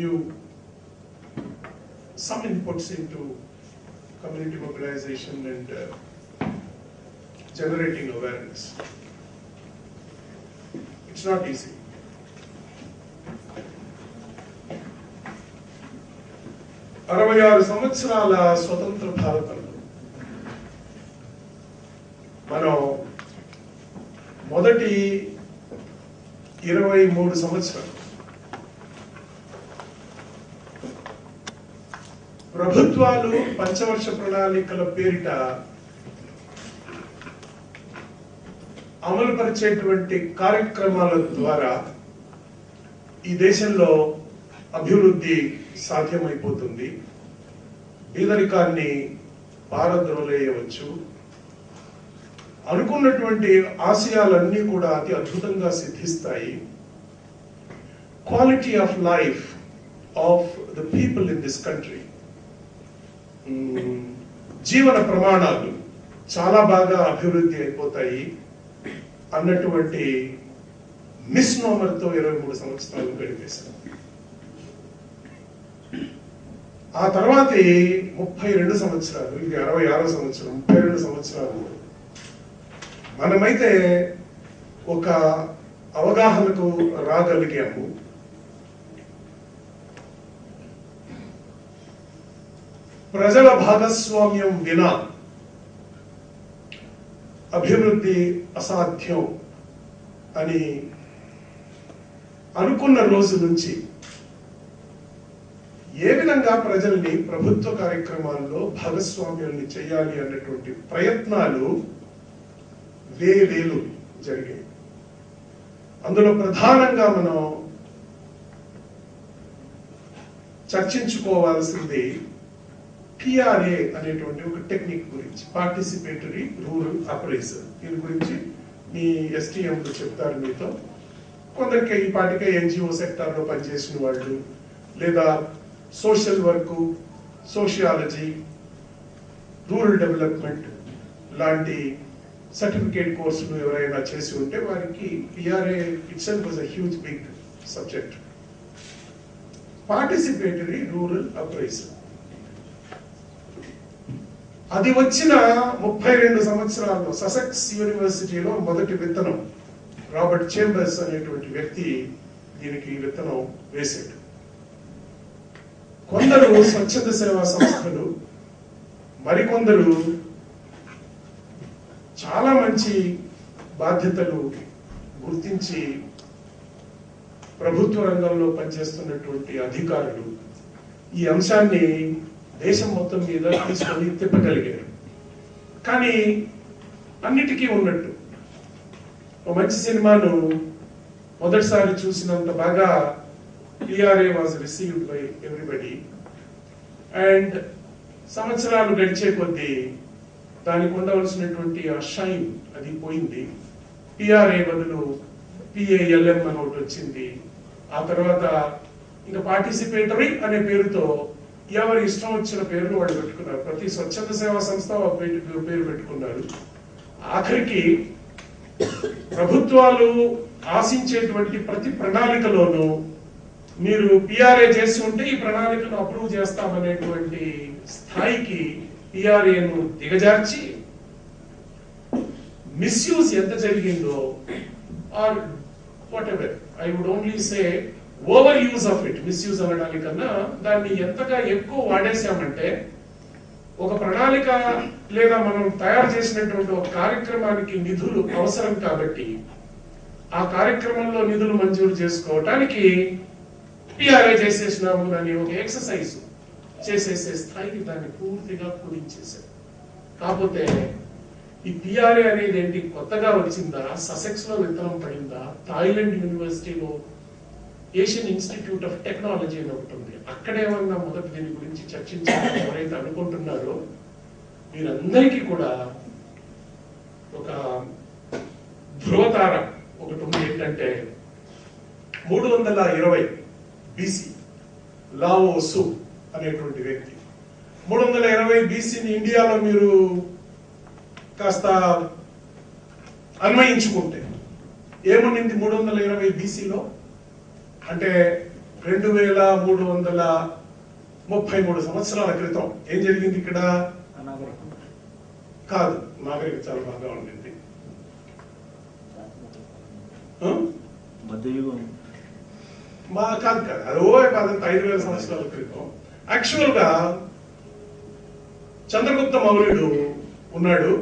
you some inputs into community mobilization and generating awareness. It's not easy. అరవై ఆరు సంవత్సరాల స్వతంత్ర భారతంలో మనం మొదటి 23 సంవత్సరాలు ప్రభుత్వాలు పంచవర్ష ప్రణాళికల పేరిట అమలు పరిచేటువంటి కార్యక్రమాల ద్వారా ఈ దేశంలో అభివృద్ధి సాధ్యమైపోతుంది. పేదరికాన్ని పారద్రోలేయవచ్చు. అనుకున్నటువంటి ఆశయాలన్నీ కూడా అతి అద్భుతంగా సిద్ధిస్తాయి. Quality of life of the people in this country, జీవన ప్రమాణాలు చాలా బాగా అభివృద్ధి అయిపోతాయి అన్నటువంటి మిస్నోమర్తో 23 సంవత్సరాలు గడిపేశారు. ఆ తర్వాత 32 సంవత్సరాలు, ఇది 66 సంవత్సరం, 32 సంవత్సరాలు మనమైతే ఒక అవగాహనకు రాగలిగాము. ప్రజల భాగస్వామ్యం వినా అభివృద్ధి అసాధ్యం అని అనుకున్న రోజు నుంచి ఏ విధంగా ప్రజల్ని ప్రభుత్వ కార్యక్రమాల్లో భాగస్వామ్యాన్ని చేయాలి అన్నటువంటి ప్రయత్నాలు వేలు జరిగాయి. అందులో ప్రధానంగా మనం చర్చించుకోవాల్సింది PRA అనేటువంటి ఒక టెక్నిక్ గురించి, పార్టిసిపేటరీ రూరల్ అప్రైజల్. దీని గురించి మీ STMలు చెప్తారు మీతో. కొందరికి ఈ పాటికే NGO సెక్టార్లో పనిచేసిన వాళ్ళు, లేదా social work, sociology, rural development లాంటి సర్టిఫికేట్ కోర్సులు ఎవరైనా చేసి ఉంటే వారికి PRA itself was a huge big subject. Participatory rural appraisal అది వచ్చిన 32 సంవత్సరాల్లో ససెక్స్ యూనివర్సిటీలో మొదటి విత్తనం రాబర్ట్ చేంబర్స్ అనేటువంటి వ్యక్తి దీనికి విత్తనం వేశాడు. కొందరు స్వచ్ఛంద సేవా సంస్థలు, మరికొందరు చాలా మంచి బాధ్యతలు గుర్తించి ప్రభుత్వ రంగంలో పనిచేస్తున్నటువంటి అధికారులు ఈ అంశాన్ని దేశం మొత్తం మీద తీసుకొని తిప్పగలిగారు. కానీ అన్నిటికీ ఉన్నట్టు ఒక మంచి సినిమాను మొదటిసారి చూసినంత బాగా PRA was received by everybody. And సంవత్సరాలు గడిచే కొద్దీ దానికి ఉండవలసినటువంటి ఆ షైన్ అది పోయింది. PRA బదులు PALM అని ఒకటి వచ్చింది. ఆ తర్వాత ఇంకా పార్టిసిపేటరీ అనే పేరుతో ఎవరి ఇష్టం వచ్చిన పేర్లు వాళ్ళు పెట్టుకున్నారు. ప్రతి స్వచ్ఛంద సేవా సంస్థ పేరు పెట్టుకున్నారు. ఆఖరికి ప్రభుత్వాలు ఆశించేటువంటి ప్రతి ప్రణాళికలోనూ మీరు PRA చేసి ఉంటే ఈ ప్రణాళికను అప్రూవ్ చేస్తామనేటువంటి స్థాయికి PRAను దిగజార్చి మిస్యూజ్ ఎంత జరిగిందో, or whatever, I would only say over use of it, misuse అనడానికన్నా దాన్ని ఎంతగా ఎక్కువ వాడేశామంటే, ఒక ప్రణాళిక లేదా మనం తయారు చేసినటువంటి ఒక కార్యక్రమానికి నిధులు అవసరం కాబట్టి ఆ కార్యక్రమంలో నిధులు మంజూరు చేసుకోవటానికి PRA చేసేసినాము అని ఒక ఎక్సర్సైజ్ చేసేసే స్థాయికి దాన్ని పూర్తిగా కుదించేశారు. కాకపోతే ఈ PRA అనేది ఏంటి, కొత్తగా వచ్చిందా, ససెక్స్ లో విత్తనం పడిందా, థాయిలాండ్ యూనివర్సిటీలో ఏషియన్ ఇన్స్టిట్యూట్ ఆఫ్ టెక్నాలజీ అని ఒకటి ఉంది, అక్కడేమన్నా మొదటి దీని గురించి చర్చించాలని ఎవరైతే అనుకుంటున్నారో వీరందరికీ కూడా ఒక ధ్రువతార ఒకటి ఉంది. ఏంటంటే 320 BC లావో సు అనేటువంటి వ్యక్తి, 320 BCని ఇండియాలో మీరు కాస్త అన్వయించుకుంటే ఏముండింది 320 BCలో అంటే 2333 సంవత్సరాల క్రితం ఏం జరిగింది ఇక్కడ? కాదు, నాగరికత చాలా బాగా ఉండింది. కాదు అది 5000 సంవత్సరాల క్రితం. యాక్చువల్ గా చంద్రగుప్త మౌర్యుడు ఉన్నాడు,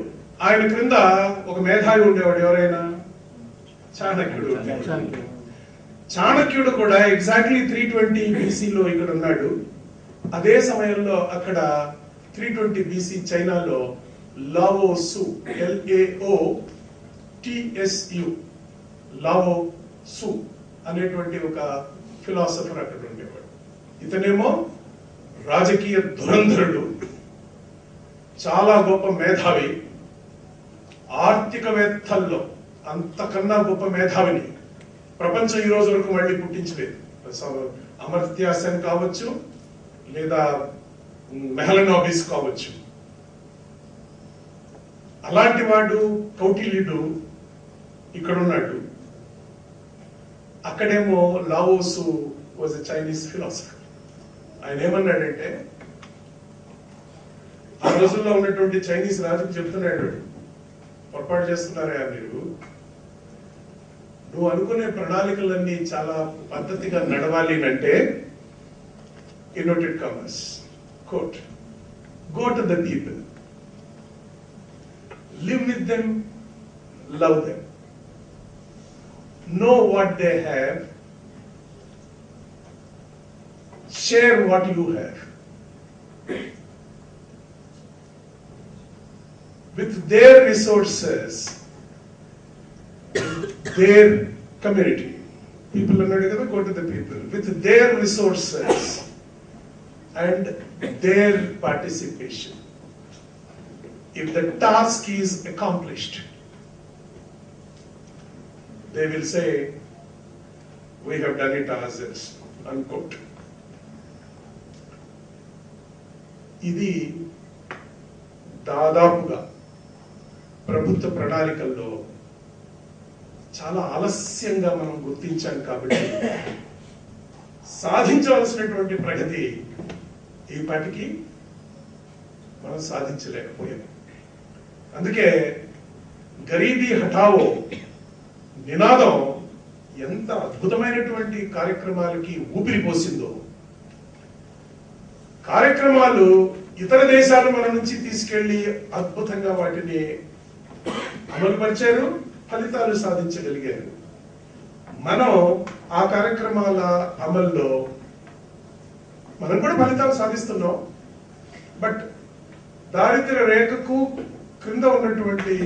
ఆయన క్రింద ఒక మేధావి ఉండేవాడు. ఎవరైనా? చాణక్యుడు. చాణక్యుడు కూడా ఎగ్జాక్ట్లీ 320 బీసీలో ఇక్కడ ఉన్నాడు. అదే సమయంలో అక్కడ 320 బీసీ చైనాలో లావో సు, LAOTSU, లావో సు అనేటువంటి ఒక ఫిలాసఫర్ అక్కడ ఉండేవాడు. ఇతనేమో రాజకీయ ధురంధరుడు, చాలా గొప్ప మేధావి, ఆర్థికవేత్తల్లో అంతకన్నా గొప్ప మేధావిని ప్రపంచం ఈ రోజు వరకు మళ్ళీ పుట్టించలేదు. అమర్త్య సెన్ కావచ్చు, లేదా మెహలనాబిస్ కావచ్చు. అలాంటి వాడు కౌటిల్యుడు ఇక్కడ ఉన్నాడు. అక్కడేమో Laos was a Chinese philosopher. ఆయన ఏమన్నాడంటే, ఆ రోజుల్లో ఉన్నటువంటి చైనీస్ రాజుకు చెప్తున్నాడు, పొరపాటు చేస్తున్నారా మీరు, నువ్వు అనుకునే ప్రణాళికలన్నీ చాలా పద్ధతిగా నడవాలి అంటే, inverted commas, quote, go to the people, live with them, love them, know what they have, share what you have. With their resources, their community, people are not going to go to the people, with their resources and their participation, if the task is accomplished, they will say, we have done it ourselves, unquote. ఇది దాదాపుగా ప్రభుత్వ ప్రణాళికల్లో చాలా ఆలస్యంగా మనం గుర్తించాం కాబట్టి సాధించవలసినటువంటి ప్రగతి ఈ పాటికి మనం సాధించలేకపోయాం. అందుకే గరీబీ హఠావో నినాదం ఎంత అద్భుతమైనటువంటి కార్యక్రమాలకి ఊపిరి పోసిందో. కార్యక్రమాలు ఇతర దేశాలు మన నుంచి తీసుకెళ్లి అద్భుతంగా వాటిని అమలుపరిచారు, ఫలితాలు సాధించగలిగారు. మనం ఆ కార్యక్రమాల అమల్లో మనం కూడా ఫలితాలు సాధిస్తున్నాం. బట్ దారిద్ర్య రేఖకు క్రింద ఉన్నటువంటి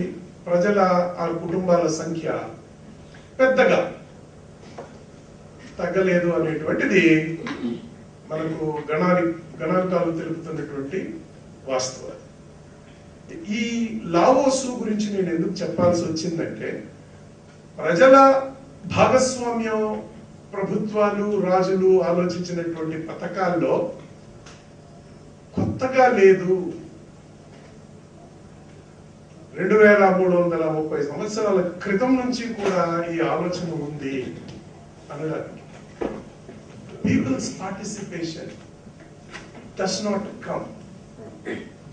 ప్రజల ఆ కుటుంబాల సంఖ్య పెద్దగా తగ్గలేదు అనేటువంటిది మనకు గణాంకాలు తెలుపుతున్నటువంటి వాస్తవం. ఈ లావోసు గురించి నేను ఎందుకు చెప్పాల్సి వచ్చిందంటే, ప్రజల భాగస్వామ్యం ప్రభుత్వాలు రాజులు ఆలోచించినటువంటి పథకాల్లో కొత్తగా లేదు. 2330 సంవత్సరాల క్రితం నుంచి కూడా ఈ ఆలోచన ఉంది అనడానికి. People's participation does not come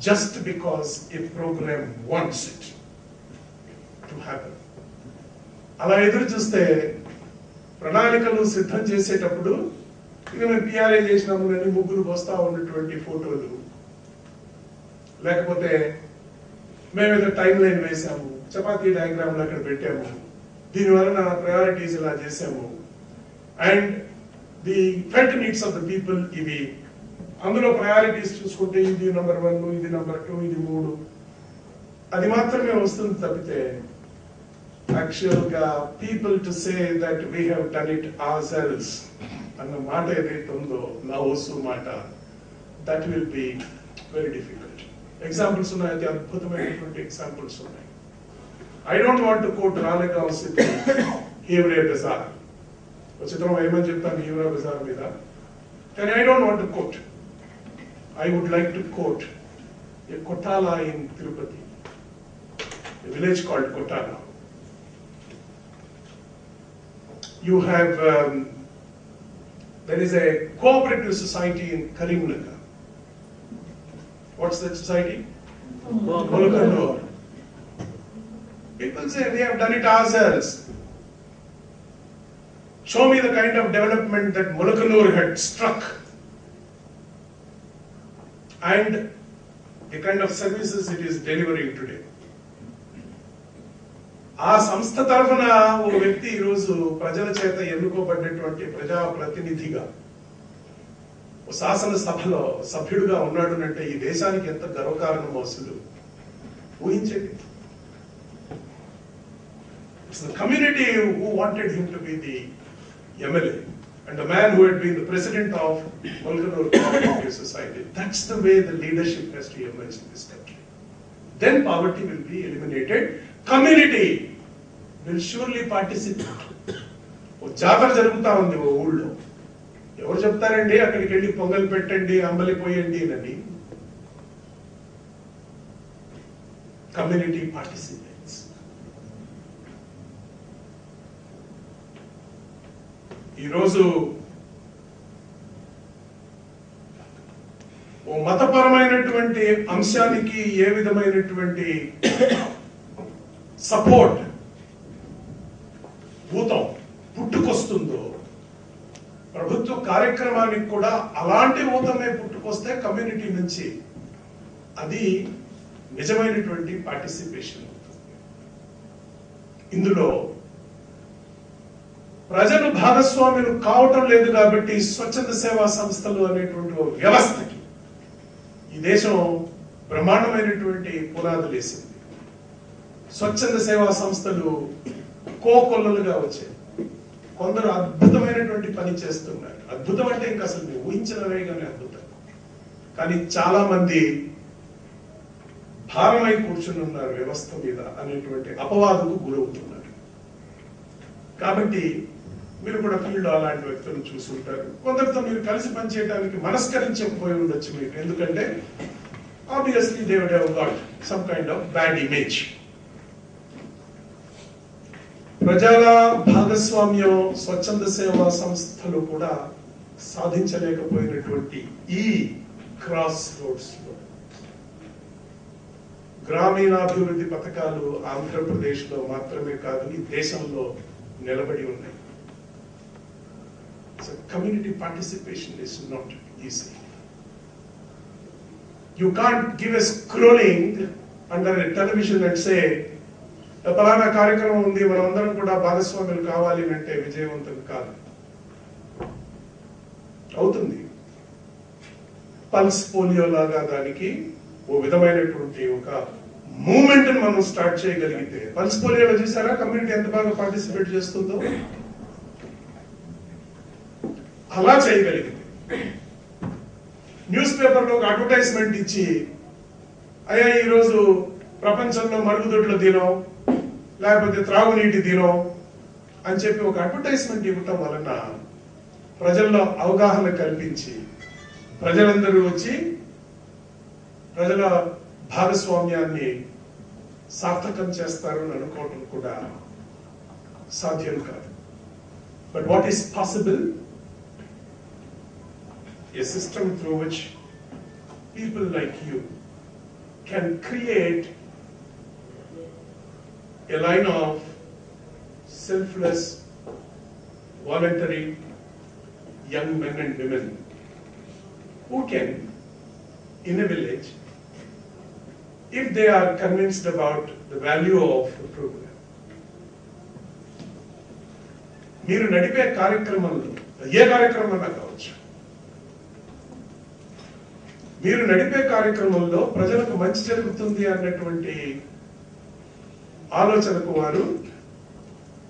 just because a program wants it to happen. అలా ఎదురు చూస్తే ప్రణాళికలు సిద్ధం చేసేటప్పుడు ఇక మేము పిఆర్ఏ చేసినాము అని ముగ్గురు వస్తా ఉన్నటువంటి ఫోటోలు, లేకపోతే మేమేదో టైం లైన్ వేసాము, చపాతీ డయాగ్రామ్లు అక్కడ పెట్టాము, దీనివలన ప్రయారిటీస్ ఇలా చేసాము, and the felt needs of the people ఇవి. అందులో ప్రయారిటీస్ చూసుకుంటే ఇది నెంబర్ 1, ఇది నెంబర్ 2, ఇది 3, అది మాత్రమే వస్తుంది తప్పితే యాక్చువల్ గా people to say that we have done it ourselves అన్న మాట ఏదైతే ఉందో, లావోసు మాట, that will be very difficult. Examples ఉన్నాయి, అది అద్భుతమైనటువంటి ఎగ్జాంపుల్స్ ఉన్నాయి. I don't want to quote Ralegan Siddhi Hiware Bazar, చిత్రం ఏమని చెప్తాను హీవ్రా బజార్ మీద, కానీ I don't want to quote. I would like to quote a Kotala in Tirupati, a village called Kotala. You have there is a cooperative society in Karimnagar. What's that society? Mulkanur. People say we have done it ourselves. Show me the kind of development that Mulkanur had struck and the kind of services it is delivering today. ఆ సంస్థ తరఫున ఓ వ్యక్తి ఈరోజు ప్రజల చేత ఎన్నుకోబడినటువంటి ప్రజా ప్రతినిధిగా శాసనసభలో సభ్యుడిగా ఉన్నాడు అంటే ఈ దేశానికి ఎంత గర్వకారణమో అసలు ఊహించండి. It's the community who wanted him to be the MLA and the man who had been the president of Mulkanur Cooperative Society. That's the way the leadership has to emerge in this country. Then poverty will be eliminated. Community will surely participate. ఓ జాతర జరుగుతా ఉంది ఓ ఊళ్ళో. ఎవరు చెప్తారండి అక్కడికి వెళ్ళి పొంగల్ పెట్టండి అంబలి పోయండి అని? Community participates. ఈరోజు ఓ మతపరమైనటువంటి అంశానికి ఏ విధమైనటువంటి సపోర్ట్ భూతం పుట్టుకొస్తుందో ప్రభుత్వ కార్యక్రమానికి కూడా అలాంటి ఊతమే పుట్టుకొస్తే కమ్యూనిటీ నుంచి అది నిజమైనటువంటి పార్టిసిపేషన్ అవుతుంది. ఇందులో ప్రజలు భాగస్వాములు కావటం లేదు కాబట్టి స్వచ్ఛంద సేవా సంస్థలు అనేటువంటి వ్యవస్థకి ఈ దేశం బ్రహ్మాండమైనటువంటి పునాదులు వేసింది. స్వచ్ఛంద సేవా సంస్థలు కోకొల్లలుగా వచ్చాయి. కొందరు అద్భుతమైనటువంటి పని చేస్తున్నారు. అద్భుతం అంటే ఇంకా అసలు మీరు ఊహించడమే కానీ అద్భుతం. కానీ చాలా మంది భారమై కూర్చుని ఉన్నారు వ్యవస్థ మీద అనేటువంటి అపవాదుకు గురవుతున్నారు. కాబట్టి మీరు కూడా ఫీల్డ్ అలాంటి వ్యక్తులను చూసుంటారు. కొందరితో మీరు కలిసి పనిచేయడానికి మనస్కరించకపోయి ఉండొచ్చు మీకు. ఎందుకంటే obviously they would have got some kind of bad image. ప్రజల భాగస్వామ్యం స్వచ్ఛంద సేవా సంస్థలు కూడా సాధించలేకపోయినటువంటి ఈ క్రాస్ రోడ్స్ లో గ్రామీణాభివృద్ధి పథకాలు ఆంధ్రప్రదేశ్ లో మాత్రమే కాదు ఈ దేశంలో నిలబడి ఉన్నాయి. So community participation is not easy. You can't give a scrolling under a television and say ఫలానా కార్యక్రమం ఉంది మనం అందరం కూడా భాగస్వాములు కావాలి అంటే విజయవంతం కాదు. అవుతుంది. పల్స్ పోలియో లాగా దానికి ఓ విధమైనటువంటి ఒక మూవ్మెంట్ మనం స్టార్ట్ చేయగలిగితే, పల్స్ పోలియోలో చూసారా కమ్యూనిటీ ఎంత బాగా పార్టిసిపేట్ చేస్తుందో, అలా చేయగలిగింది. న్యూస్ పేపర్లో ఒక అడ్వర్టైజ్మెంట్ ఇచ్చి అయ్యా ఈరోజు ప్రపంచంలో మరుగుదొడ్ల దినం లేకపోతే త్రాగునీటి దినం అని చెప్పి ఒక అడ్వర్టైజ్మెంట్ ఇవ్వటం వలన ప్రజల్లో అవగాహన కల్పించి ప్రజలందరూ వచ్చి ప్రజల భాగస్వామ్యాన్ని సార్థకం చేస్తారు అని అనుకోవటం కూడా సాధ్యం కాదు. But what is possible? A system through which people like you can create a line of selfless, voluntary young men and women who can, in a village, if they are convinced about the value of the program, మీరు నడిపే కార్యక్రమంలో ఏ కార్యక్రమం కావచ్చు, మీరు నడిపే కార్యక్రమంలో ప్రజలకు మంచి జరుగుతుంది అన్నటువంటి ఆలోచనకు వారు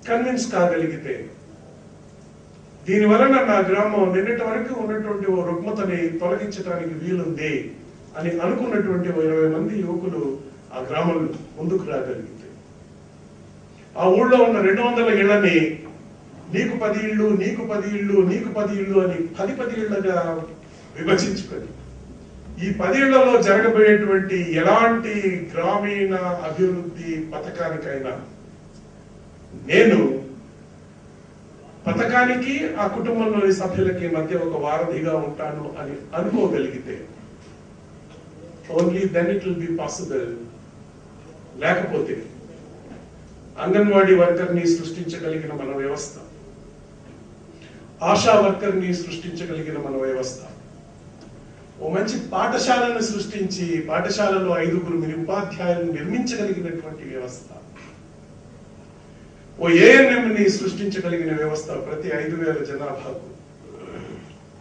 కన్విన్స్ కాగలిగితే, దీని వలన నా గ్రామం నిన్నటి వరకు ఉన్నటువంటి ఓ రుగ్మతని తొలగించడానికి వీలుంది అని అనుకున్నటువంటి 20 మంది యువకులు ఆ గ్రామంలో ముందుకు రాగలిగితే, ఆ ఊళ్ళో ఉన్న 200 ఇళ్లని నీకు 10 ఇళ్ళు, నీకు 10 ఇళ్ళు, నీకు 10 ఇళ్ళు అని 10 ఇళ్లుగా విభజించుకొని ఈ 10 ఇళ్లలో జరగబోయేటువంటి ఎలాంటి గ్రామీణ అభివృద్ధి పథకానికైనా నేను పథకానికి ఆ కుటుంబంలోని సభ్యులకి మధ్య ఒక వారధిగా ఉంటాను అని అనుకోగలిగితే only then it will be possible. లేకపోతే అంగన్వాడీ వర్కర్ని సృష్టించగలిగిన మన వ్యవస్థ, ఆశా వర్కర్ని సృష్టించగలిగిన మన వ్యవస్థ, ఓ మంచి పాఠశాలను సృష్టించి పాఠశాలలో 5 ఉపాధ్యాయులను నిర్మించగలిగినటువంటి వ్యవస్థ, ఓ ఏఎన్ఎంని సృష్టించగలిగిన వ్యవస్థ, ప్రతి 5,000 జనాభాకు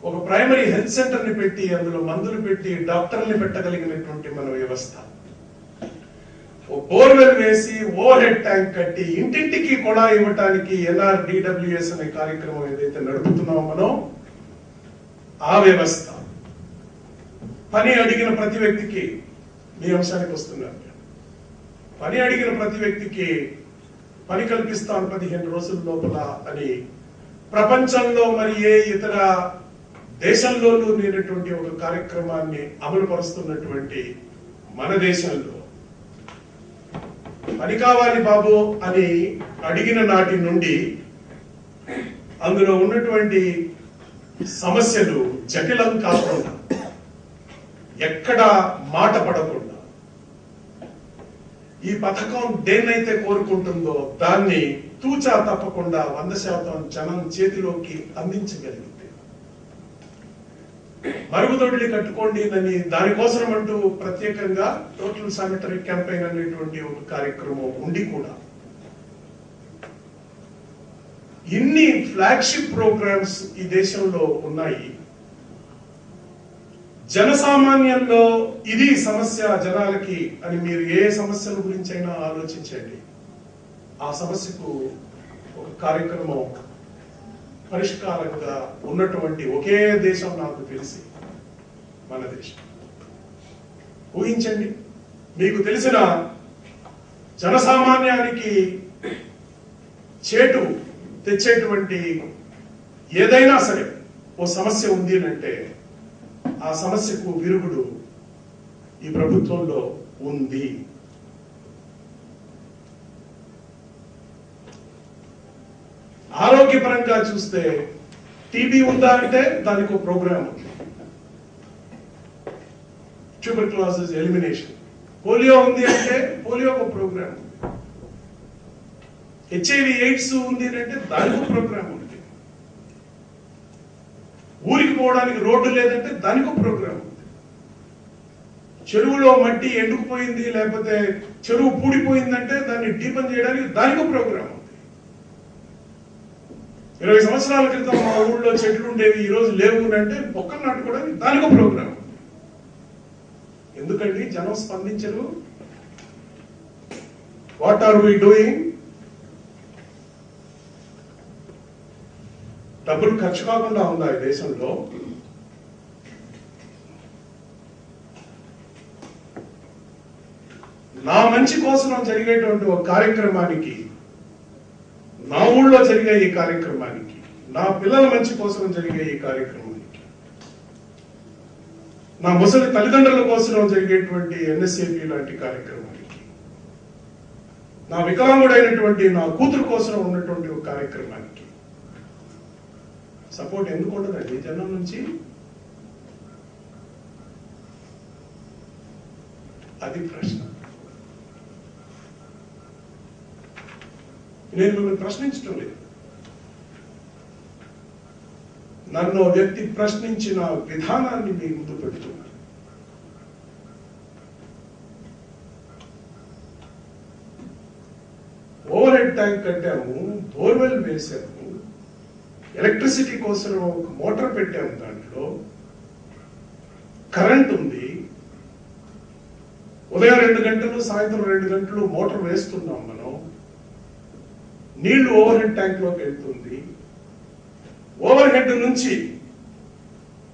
ఒక ప్రైమరీ హెల్త్ సెంటర్ ని పెట్టి అందులో మందులు పెట్టి డాక్టర్ని పెట్టగలిగినటువంటి మన వ్యవస్థ, ఓ బోర్వెల్ వేసి ఓవర్ హెడ్ ట్యాంక్ కట్టి ఇంటింటికి కొడా ఇవ్వటానికి NRDWS అనే కార్యక్రమం ఏదైతే నడుపుతున్నామో మనం, ఆ వ్యవస్థ, పని అడిగిన ప్రతి వ్యక్తికి, మీ అంశానికి వస్తున్నారు, పని అడిగిన ప్రతి వ్యక్తికి పని కల్పిస్తాను 15 రోజుల లోపల అని ప్రపంచంలో మరి ఏ ఇతర దేశంలోనూ లేనటువంటి ఒక కార్యక్రమాన్ని అమలు పరుస్తున్నటువంటి మన దేశంలో పని కావాలి బాబు అని అడిగిన నాటి నుండి అందులో ఉన్నటువంటి సమస్యలు జటిలం కాకుండా, ఎక్కడ మాట పడకుండా, ఈ పథకం దేన్నైతే కోరుకుంటుందో దాన్ని తూచా తప్పకుండా 100% జనం చేతిలోకి అందించగలిగితే, మరుగుదొడ్లు కట్టుకోండి అని దానికోసం అంటూ ప్రత్యేకంగా టోటల్ శానిటరీ క్యాంపెయిన్ అనేటువంటి ఒక కార్యక్రమం ఉండి కూడా ఇన్ని ఫ్లాగ్షిప్ ప్రోగ్రామ్స్ ఈ దేశంలో ఉన్నాయి. జనసామాన్యంలో ఇది సమస్య జనాలకి అని మీరు ఏ సమస్యల గురించి అయినా ఆలోచించండి, ఆ సమస్యకు ఒక కార్యక్రమం పరిష్కారంగా ఉన్నటువంటి ఒకే దేశం నాకు తెలిసి మన దేశం. ఊహించండి, మీకు తెలిసిన జనసామాన్యానికి చేటు తెచ్చేటువంటి ఏదైనా సరే ఓ సమస్య ఉంది అంటే ఆ సమస్యకు విరుగుడు ఈ ప్రభుత్వంలో ఉంది. ఆరోగ్యపరంగా చూస్తే టీబీ ఉందా అంటే దానికి ఒక ప్రోగ్రామ్ ఉంది, ట్యూబర్క్యులోసిస్ ఎలిమినేషన్. పోలియో ఉంది అంటే పోలియో ఒక ప్రోగ్రామ్ ఉంది. HIV AIDS ఉంది అంటే దానికి ఒక ప్రోగ్రామ్ ఉంది. ఊరికి పోవడానికి రోడ్డు లేదంటే దానికి ఒక ప్రోగ్రామ్ ఉంది. చెరువులో మట్టి ఎండుకుపోయింది లేకపోతే చెరువు పూడిపోయిందంటే దాన్ని డీపన్ చేయడానికి దానికి ఒక ప్రోగ్రామ్ ఉంది. 20 సంవత్సరాల క్రితం మా ఊళ్ళో చెట్లు ఉండేవి, ఈ రోజు లేవు అంటే మొక్కలు నాటుకోవడానికి దానికి ఒక ప్రోగ్రామ్ ఉంది. ఎందుకండి జనం స్పందించరు? What are we doing? డబ్బులు ఖర్చు కాకుండా ఉందా ఈ దేశంలో? నా మంచి కోసం జరిగేటువంటి ఒక కార్యక్రమానికి, నా ఊళ్ళో జరిగే ఈ కార్యక్రమానికి, నా పిల్లల మంచి కోసం జరిగే ఈ కార్యక్రమానికి, నా ముసలి తల్లిదండ్రుల కోసం జరిగేటువంటి NSAP లాంటి కార్యక్రమానికి, నా వికలాంగుడైనటువంటి నా కూతురు కోసం ఉన్నటువంటి ఒక కార్యక్రమానికి సపోర్ట్ ఎందుకు ఉండదండి జనం నుంచి? అది ప్రశ్న. నేను మిమ్మల్ని ప్రశ్నించడం లేదు, నన్ను వ్యక్తి ప్రశ్నించిన విధానాన్ని మీ ముందు పెడుతున్నాను. ఓవర్ హెడ్ ట్యాంక్ కట్టాము, బోర్వెల్ వేసాము, ఎలక్ట్రిసిటీ కోసం ఒక మోటార్ పెట్టాము, దాంట్లో కరెంట్ ఉంది, ఉదయం 2 గంటలు సాయంత్రం 2 గంటలు మోటార్ వేస్తున్నాం మనం, నీళ్లు ఓవర్ హెడ్ ట్యాంక్ లోకి వెళ్తుంది, ఓవర్ హెడ్ నుంచి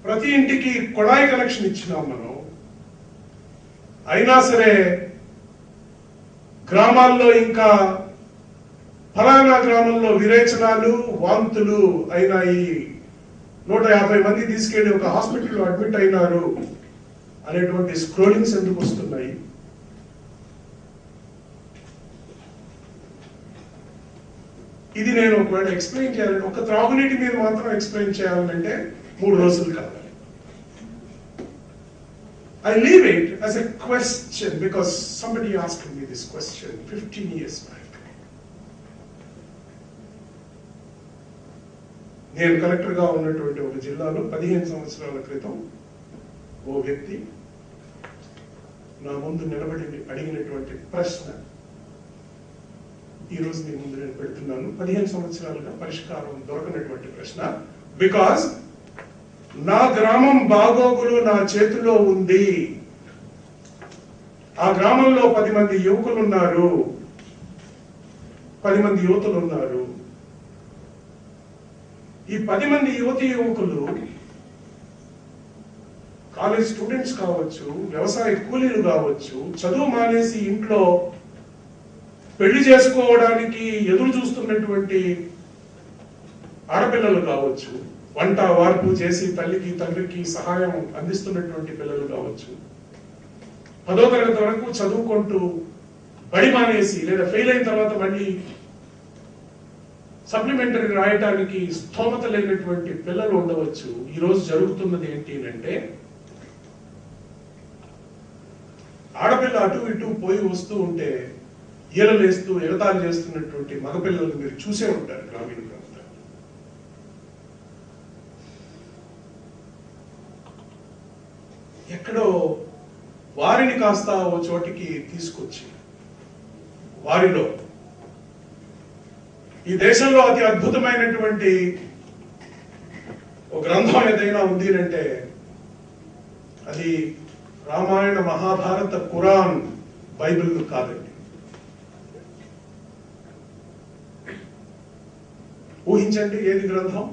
ప్రతి ఇంటికి కొళాయి కనెక్షన్ ఇచ్చినాం మనం. అయినా సరే గ్రామాల్లో ఇంకా ఫలానా గ్రామంలో విరేచనాలు వాంతులు అయినాయి, 150 మంది తీసుకెళ్లి ఒక హాస్పిటల్లో అడ్మిట్ అయినారు అనేటువంటి స్క్రోలింగ్స్ ఎందుకు వస్తున్నాయి? ఇది నేను ఒకవేళ ఎక్స్ప్లెయిన్ చేయాలంటే, ఒక త్రాగునీటి మీద మాత్రం ఎక్స్ప్లెయిన్ చేయాలంటే 3 రోజులు కావాలి. I leave it as a question because somebody asked me this question 15 years back. నేను కలెక్టర్గా ఉన్నటువంటి ఒక జిల్లాలో 15 సంవత్సరాల క్రితం ఓ వ్యక్తి నా ముందు నిలబడి అడిగినటువంటి ప్రశ్న ఈరోజు మీ ముందు నేను పెడుతున్నాను. 15 సంవత్సరాలుగా పరిష్కారం దొరకనటువంటి ప్రశ్న. బికాజ్ నా గ్రామం బాగోగులు నా చేతిలో ఉంది. ఆ గ్రామంలో 10 మంది యువకులు ఉన్నారు, 10 మంది యువతులు ఉన్నారు. ఈ 10 మంది యువకులు కాలేజ్ స్టూడెంట్స్ కావచ్చు, వ్యవసాయ కూలీలు కావచ్చు, చదువు మానేసి ఇంట్లో పెళ్లి చేసుకోవడానికి ఎదురు చూస్తున్నటువంటి ఆడపిల్లలు కావచ్చు, వంట వార్పు చేసి తల్లికి తండ్రికి సహాయం అందిస్తున్నటువంటి పిల్లలు కావచ్చు, 10వ తరగతి వరకు చదువుకుంటూ బడి మానేసి లేదా ఫెయిల్ అయిన తర్వాత మళ్ళీ సప్లిమెంటరీ రాయటానికి స్థోమత లేనటువంటి పిల్లలు ఉండవచ్చు. ఈ రోజు జరుగుతున్నది ఏంటి అంటే, ఆడపిల్ల అటు ఇటు పోయి వస్తూ ఉంటే ఈలలేస్తూ ఎగతాళి చేస్తున్నటువంటి మగపిల్లలు మీరు చూసే ఉంటారు గ్రామీణ ప్రాంతాల్లో. ఎక్కడో వారిని కాస్త ఓ చోటికి తీసుకొచ్చి వారిలో ఈ దేశంలో అతి అద్భుతమైనటువంటి ఒక గ్రంథం ఏదైనా ఉంది అంటే అది రామాయణ, మహాభారత, ఖురాన్, బైబిల్ కాదండి. ఊహించండి, ఏది గ్రంథం?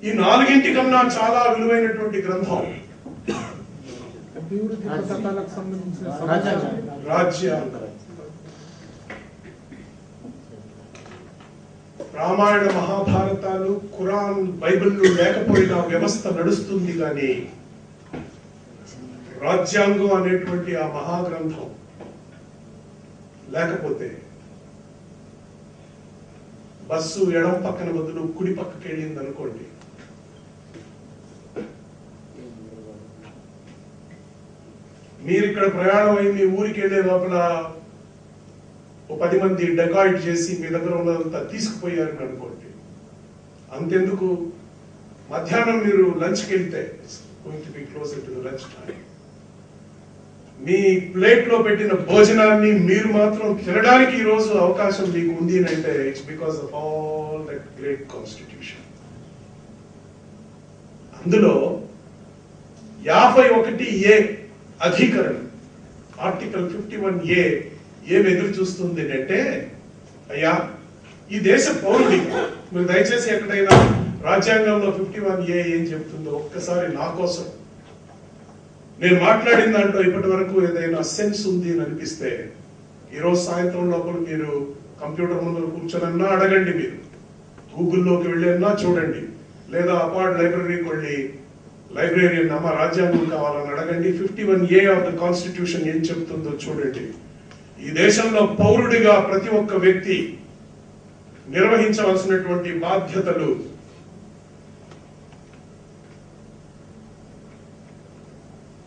ఈ 4 కన్నా చాలా విలువైనటువంటి గ్రంథం రాజ్యాంగం. రామాయణ, మహాభారతాలు, ఖురాన్, బైబిల్ లేకపోయినా వ్యవస్థ నడుస్తుంది. కానీ రాజ్యాంగం అనేటువంటి ఆ మహాగ్రంథం లేకపోతే బస్సు ఎడం పక్కన బదులు కుడి పక్కకి వెళ్ళింది అనుకోండి, మీరు ఇక్కడ ప్రయాణం అయి మీ ఊరికి వెళ్ళే లోపల ఓ 10 మంది డెకాయిట్ చేసి మీ దగ్గర ఉన్నదంతా తీసుకుపోయారని అనుకోండి, అంతెందుకు మధ్యాహ్నం మీరు లంచ్కి వెళ్తే లంచ్ టైం, మీ ప్లేట్ లో పెట్టిన భోజనాన్ని మీరు మాత్రం తినడానికి ఈ రోజు అవకాశం మీకు ఉంది అంటే it's because of all that great constitution. అందులో 51A అధికరణం, ఆర్టికల్ 51A ఏం ఎదురు చూస్తుంది అంటే, అయ్యా ఈ దేశ పౌరుడి, మీరు దయచేసి ఎక్కడైనా రాజ్యాంగంలో 51A ఏం చెప్తుందో ఒక్కసారి నా కోసం, నేను మాట్లాడిన దాంట్లో ఇప్పటి వరకు ఏదైనా సెన్స్ ఉంది అని అనిపిస్తే ఈరోజు సాయంత్రం లోపల మీరు కంప్యూటర్ ముందు కూర్చొనన్నా అడగండి, మీరు గూగుల్లోకి వెళ్ళన్నా చూడండి, లేదా అపార్డ్ లైబ్రరీకి వెళ్ళి లైబ్రరీయన్ అమ్మ రాజ్యాంగం కావాలని అడగండి. 51A ఆఫ్ ద కాన్స్టిట్యూషన్ ఏం చెప్తుందో చూడండి. ఈ దేశంలో పౌరుడిగా ప్రతి ఒక్క వ్యక్తి నిర్వహించవలసినటువంటి బాధ్యతలు,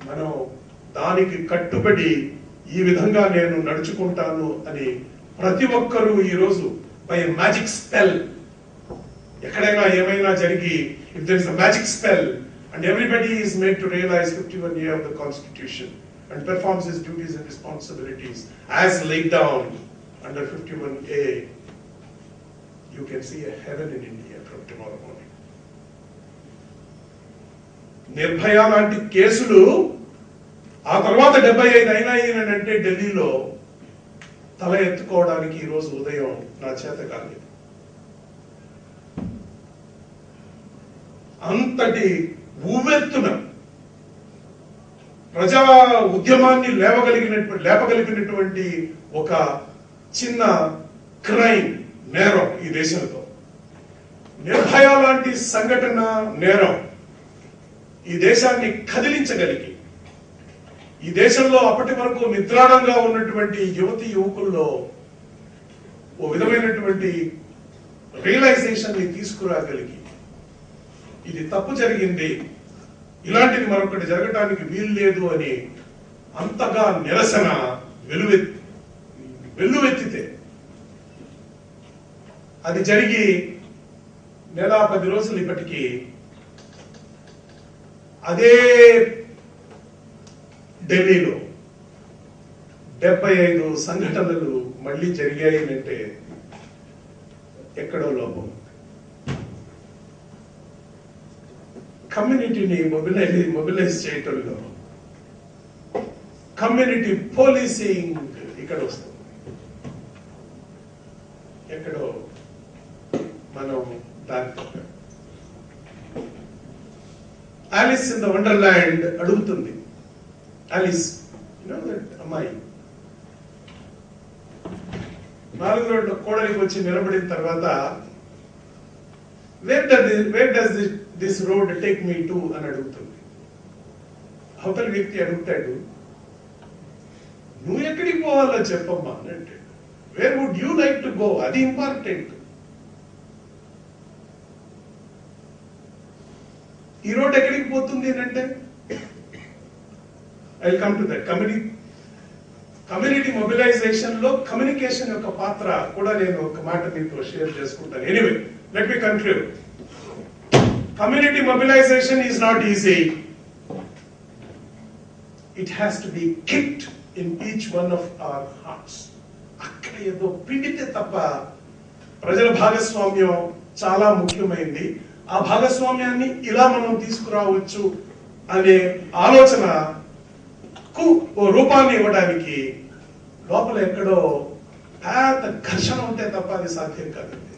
మనం దానికి కట్టుబడి ఈ విధంగా నేను నడుచుకుంటాను అని ప్రతి ఒక్కరూ ఈరోజు బై మ్యాజిక్ స్పెల్, ఎక్కడైనా ఏమైనా జరిగి if there is a magic spell and everybody is made to realize 51A of the Constitution and performs his duties and responsibilities as laid down under 51A, you can see a heaven in India from tomorrow morning. Nirbhaya లాంటి కేసులు ఆ తర్వాత 75 అయినాయనంటే ఢిల్లీలో తల ఎత్తుకోవడానికి ఈ రోజు ఉదయం నా చేత కాలేదు. అంతటి ఉవ్వెత్తున ప్రజా ఉద్యమాన్ని లేపగలిగినటువంటి ఒక చిన్న క్రైమ్, నేరం ఈ దేశంలో. నిర్భయ లాంటి సంఘటన, నేరం ఈ దేశాన్ని కదిలించగలిగి ఈ దేశంలో అప్పటి వరకు నిద్రాణంగా ఉన్నటువంటి యువతి యువకుల్లో ఓ విధమైనటువంటి రియలైజేషన్ ని తీసుకురాగలిగి ఇది తప్పు జరిగింది, ఇలాంటిది మరొకటి జరగటానికి వీలు లేదు అని అంతగా నిరసన వెల్లువెత్తితే అది జరిగి నెల 10 రోజులు ఇప్పటికీ అదే ఢిల్లీలో 75 సంఘటనలు మళ్ళీ జరిగాయి అంటే ఎక్కడో లోపం. కమ్యూనిటీని మొబిలైజ్ చేయటంలో కమ్యూనిటీ పోలీసింగ్ ఇక్కడ వస్తుంది. ఎక్కడో మనం దారి తప్పాం. ఆలిస్ ఇన్ ద వండర్లాండ్ అడుగుతుంది. ఆలిస్ అమ్మాయి 4 రోడ్ల కోడలికి వచ్చి నిలబడిన తర్వాత where does this road take me to అని అడుగుతుంది. అవతల వ్యక్తి అడుగుతాడు, నువ్వు ఎక్కడికి పోవాలో చెప్పమ్మా అని అంటే, where would you like to go, అది ఇంపార్టెంట్. ఈ రోడ్ ఎక్కడికి పోతుంది అంటే I will come to that. Community mobilisation లో కమ్యూనికేషన్ యొక్క పాత్ర కూడా నేను ఒక మాట మీతో షేర్ చేసుకుంటాను. Anyway, let me conclude. Community mobilisation is not easy. It has to be kicked in each one of our hearts. అక్కడ ఏదో పిండితే తప్ప ప్రజల భాగస్వామ్యం చాలా ముఖ్యమైంది. ఆ భాగస్వామ్యాన్ని ఇలా మనం తీసుకురావచ్చు అనే ఆలోచనకు ఓ రూపాన్ని ఇవ్వడానికి లోపల ఎక్కడో పెద్ద ఘర్షణ ఉంటే తప్ప అది సాధ్యం కాదండి.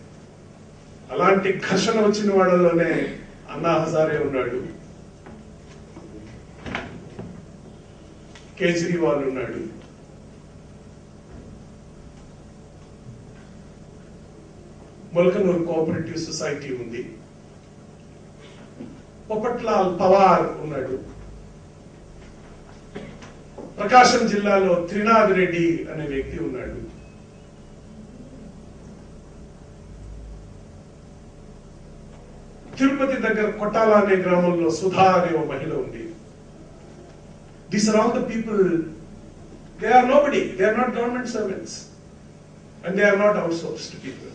అలాంటి ఘర్షణ వచ్చిన వాళ్ళలోనే అన్నా హజారే ఉన్నాడు, కేజ్రీవాల్ ఉన్నాడు, ముల్కనూర్ కోఆపరేటివ్ సొసైటీ ఉంది, పొపట్లాల్ పవార్ ఉన్నాడు, ప్రకాశం జిల్లాలో త్రినాథ్ రెడ్డి అనే వ్యక్తి ఉన్నాడు, తిరుపతి దగ్గర కొట్టాల అనే గ్రామంలో సుధా అనే ఒక మహిళ ఉంది. These are all the people, they are nobody, they are not government servants and they are not outsourced people.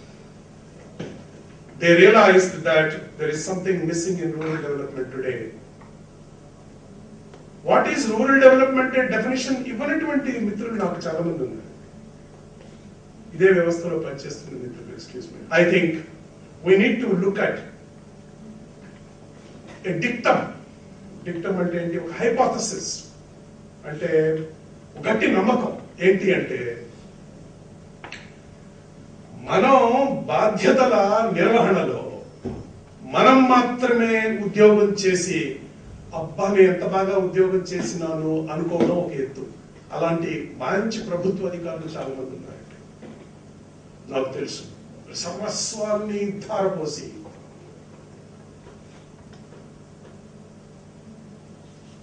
They realized that there is something missing in rural development today. What is rural development definition? ఇవ్వనటువంటి మిత్రులు నాకు చాలా మంది ఉన్నారు, ఇదే వ్యవస్థలో పనిచేస్తున్న మిత్రులు. Excuse me, I think we need to look at a dictum అంటే ఏంటి, ఒక హైపోథసిస్ అంటే గట్టి నమ్మకం ఏంటి అంటే, మనం బాధ్యతల నిర్వహణలో మనం మాత్రమే ఉద్యోగం చేసి అబ్బా నేను ఎంత బాగా ఉద్యోగం చేసినాను అనుకోవడం ఒక ఎత్తు. అలాంటి మంచి ప్రభుత్వ అధికారులు చాలా మంది ఉన్నారండి, నాకు తెలుసు. సర్వస్వాన్ని ధారపోసి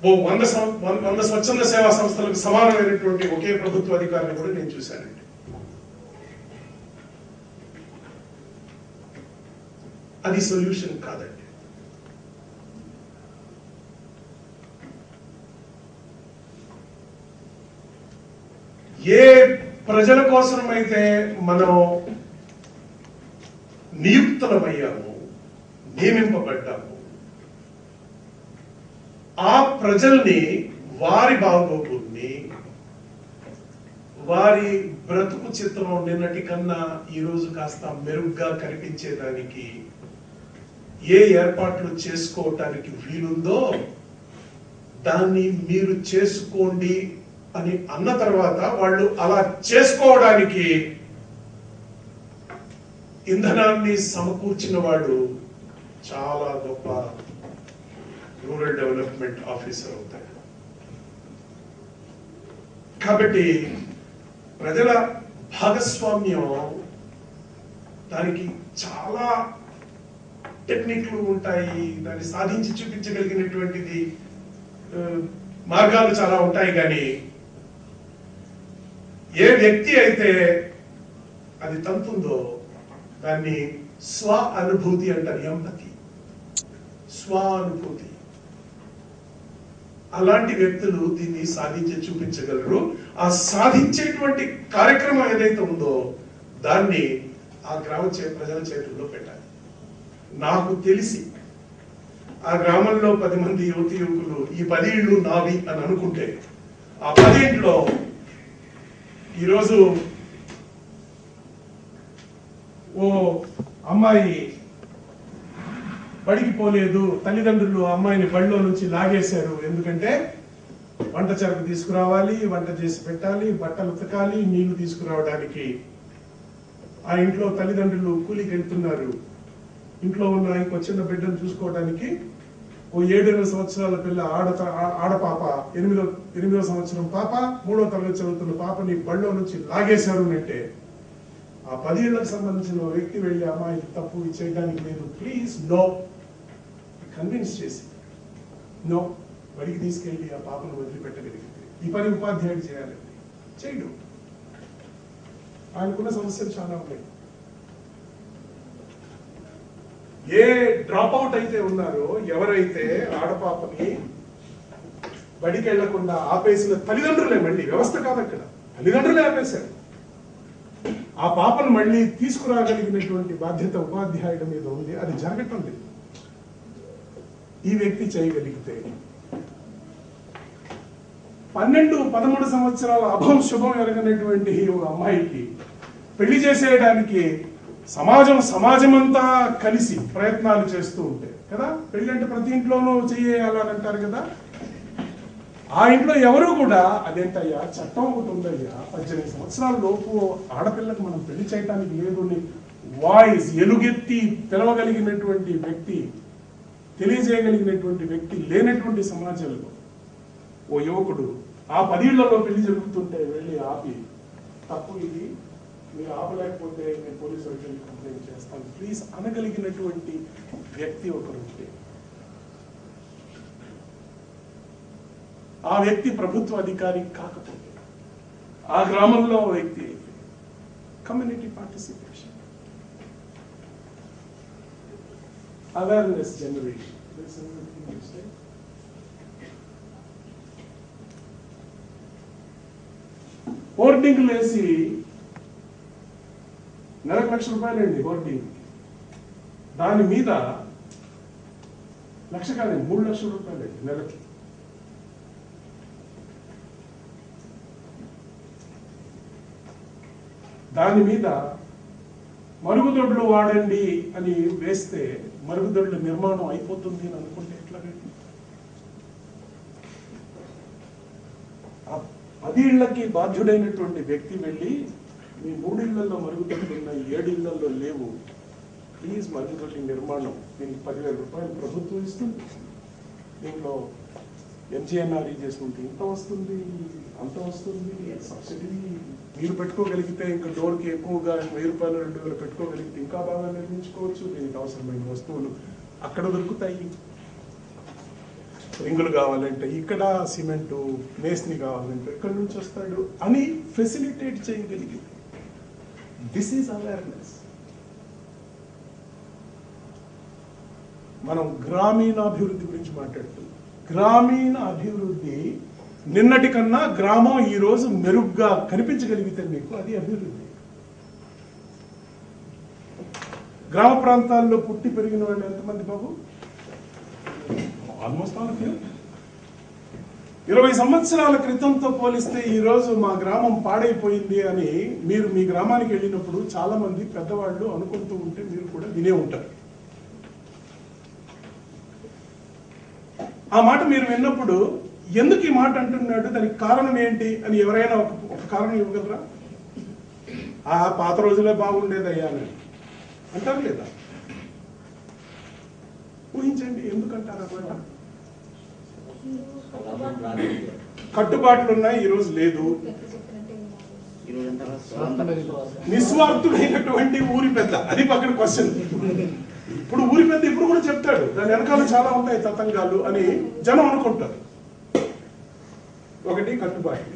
ఓ 100 స్వచ్ఛంద సేవా సంస్థలకు సమానమైనటువంటి ఒకే ప్రభుత్వ అధికారిని కూడా నేను చూశానండి. అది సొల్యూషన్ కాదండి. ఏ ప్రజల కోసమైతే మనం నియుక్తులమయ్యాము, నియమింపబడ్డాము, ఆ ప్రజల్ని, వారి బాగోగుల్ని, వారి బ్రతుకు చిత్రం నిన్నటి కన్నా ఈ రోజు కాస్త మెరుగ్గా కనిపించేదానికి ఏ ఏర్పాట్లు చేసుకోవటానికి వీలుందో దాన్ని మీరు చేసుకోండి అని అన్న తర్వాత వాళ్ళు అలా చేసుకోవడానికి ఇంధనాన్ని సమకూర్చిన వాడు చాలా గొప్ప రూరల్ డెవలప్మెంట్ ఆఫీసర్ అవుతాడు. కాబట్టి ప్రజల భాగస్వామ్యం దానికి చాలా టెక్నిక్లు ఉంటాయి, దాన్ని సాధించి చూపించగలిగినటువంటిది మార్గాలు చాలా ఉంటాయి, కానీ ఏ వ్యక్తి అయితే అది తంతుందో దాన్ని స్వ అనుభూతి అంటారు, ఎంపతి, స్వానుభూతి. అలాంటి వ్యక్తులు దీన్ని సాధించి చూపించగలరు. ఆ సాధించేటువంటి కార్యక్రమం ఏదైతే ఉందో దాన్ని ఆ గ్రామ ప్రజల చేతుల్లో పెట్టాలి. నాకు తెలిసి ఆ గ్రామంలో 10 మంది యువతి యువకులు ఈ 10 ఇళ్ళు నావి అని అనుకుంటే ఆ 10 ఇంట్లో ఈరోజు ఓ అమ్మాయి బడికి పోలేదు, తల్లిదండ్రులు అమ్మాయిని బడిలో నుంచి లాగేశారు. ఎందుకంటే వంట చెరకు తీసుకురావాలి, వంట చేసి పెట్టాలి, బట్టలు ఉతకాలి, నీళ్లు తీసుకురావడానికి ఆ ఇంట్లో తల్లిదండ్రులు కూలికి వెళ్తున్నారు. ఇంట్లో ఉన్న ఇంకో చిన్న బిడ్డను చూసుకోవడానికి ఓ 7 సంవత్సరాల పిల్ల ఆడపాప, 8వ సంవత్సరం పాప, 3వ తరగతి చదువుతున్న పాపని బడిలో నుంచి లాగేశారు అంటే ఆ 10 ఏళ్లకు సంబంధించిన వ్యక్తి వెళ్ళి అమ్మాయికి తప్పు చేయడానికి లేదు, ప్లీజ్ నో కన్విన్స్ చేసి నో బడికి తీసుకెళ్లి ఆ పాపను వదిలిపెట్టగలిగితే ఈ పని ఉపాధ్యాయుడు చేయాలండి, చేయడు. ఆయనకున్న సమస్యలు చాలా ఉన్నాయి. ఏ డ్రాప్ అవుట్ అయితే ఉన్నారో, ఎవరైతే ఆడపాపని బడికి వెళ్లకుండా ఆపేసిన తల్లిదండ్రులే, మళ్ళీ వ్యవస్థ కాదు అక్కడ, తల్లిదండ్రులే ఆపేశారు. ఆ పాపను మళ్ళీ తీసుకురాగలిగినటువంటి బాధ్యత ఉపాధ్యాయుడి మీద ఉంది. అది జరగటం లేదు. ఈ వ్యక్తి చేయగలిగితే 12-13 సంవత్సరాల అభం శుభం ఎరగనటువంటి ఒక అమ్మాయికి పెళ్లి చేసేయడానికి సమాజమంతా కలిసి ప్రయత్నాలు చేస్తూ ఉంటే కదా, పెళ్లి అంటే ప్రతి ఇంట్లోనూ చేయాలని అంటారు కదా. ఆ ఇంట్లో ఎవరు కూడా అదేంటయ్యా చట్టం ఒకటి ఉందయ్యా, 18 సంవత్సరాల లోపు ఆడపిల్లకు మనం పెళ్లి చేయటానికి లేదు అని వాయిస్ ఎలుగెత్తి పిలవగలిగినటువంటి వ్యక్తి, తెలియజేయగలిగినటువంటి వ్యక్తి లేనటువంటి సమాజంలో ఓ యువకుడు ఆ 10 ఏళ్లలో పెళ్లి జరుగుతుంటే వెళ్ళి ఆపి, తప్పు ఇది, మీరు ఆపలేకపోతే నేను పోలీసు వాళ్ళకి కంప్లైంట్ చేస్తాను ప్లీజ్ అనగలిగినటువంటి వ్యక్తి ఒకరు ఉంటే, ఆ వ్యక్తి ప్రభుత్వ అధికారి కాకపోతే, ఆ గ్రామంలో వ్యక్తి కమ్యూనిటీ పార్టిసిపేషన్, అవేర్నెస్ జనరేషన్. హోర్డింగ్లు వేసి నెలకు ₹1,00,000 అండి హోర్డింగ్, దాని మీద లక్ష కాదండి ₹3,00,000 అండి నెలకి. దాని మీద మరుగుదొడ్లు వాడండి అని వేస్తే మరుగుదొడ్ల నిర్మాణం అయిపోతుంది అని అనుకుంటే ఎట్లా? 10 ఇళ్లకి బాధ్యుడైనటువంటి వ్యక్తి వెళ్ళి మీ 3 ఇళ్లలో మరుగుదొడ్లు ఉన్నాయి, 7 ఇళ్లలో లేవు, ప్లీజ్ మరుగుదొడ్డి నిర్మాణం, దీనికి ₹10,000 ప్రభుత్వం ఇస్తుంది, దీంట్లో ఎంజీఎన్ఆర్ఈ చేసుకుంటే ఇంత వస్తుంది, అంత వస్తుంది, సబ్సిడీ మీరు పెట్టుకోగలిగితే ఇంకా డోర్కి ఎక్కువగా ₹1,000 2,000 పెట్టుకోగలిగితే ఇంకా బాగా నిర్మించుకోవచ్చు, దీనికి అవసరమైన వస్తువులు అక్కడ దొరుకుతాయి. రింగులు కావాలంటే ఇక్కడ, సిమెంటు మేస్ని కావాలంటే ఎక్కడి నుంచి వస్తాడు అని ఫెసిలిటేట్ చేయగలిగింది. This is awareness. మనం గ్రామీణాభివృద్ధి గురించి మాట్లాడుతున్నాం. గ్రామీణ అభివృద్ధి నిన్నటి కన్నా గ్రామం ఈ రోజు మెరుగ్గా కనిపించగలిగితే మీకు అది అభివృద్ధి. గ్రామ ప్రాంతాల్లో పుట్టి పెరిగిన వాళ్ళు ఎంతమంది బాబు? ఆల్మోస్ట్ ఆల్ 20 సంవత్సరాల క్రితంతో పోలిస్తే ఈ రోజు మా గ్రామం పాడైపోయింది అని మీరు మీ గ్రామానికి వెళ్ళినప్పుడు చాలా మంది పెద్దవాళ్ళు అనుకుంటూ ఉంటే మీరు కూడా వినే ఉంటారు. ఆ మాట మీరు విన్నప్పుడు ఎందుకు ఈ మాట అంటున్నాడు, దానికి కారణం ఏంటి అని ఎవరైనా ఒక కారణం ఇవ్వగలరా? ఆ పాత రోజులే బాగుండేదయ్యా అని అంటారు లేదా? ఊహించండి ఎందుకంటారు అన్నమాట. కట్టుబాట్లు ఉన్నాయి, ఈ రోజు లేదు. నిస్వార్థుడైనటువంటి ఊరి పెద్ద, అది పక్కన క్వశ్చన్. ఇప్పుడు ఊరి పెద్ద ఇప్పుడు కూడా చెప్తాడు, దాని వెనకాల చాలా ఉంటాయి తతంగాలు అని జనం అనుకుంటారు. ఒకటి కట్టుబాటు,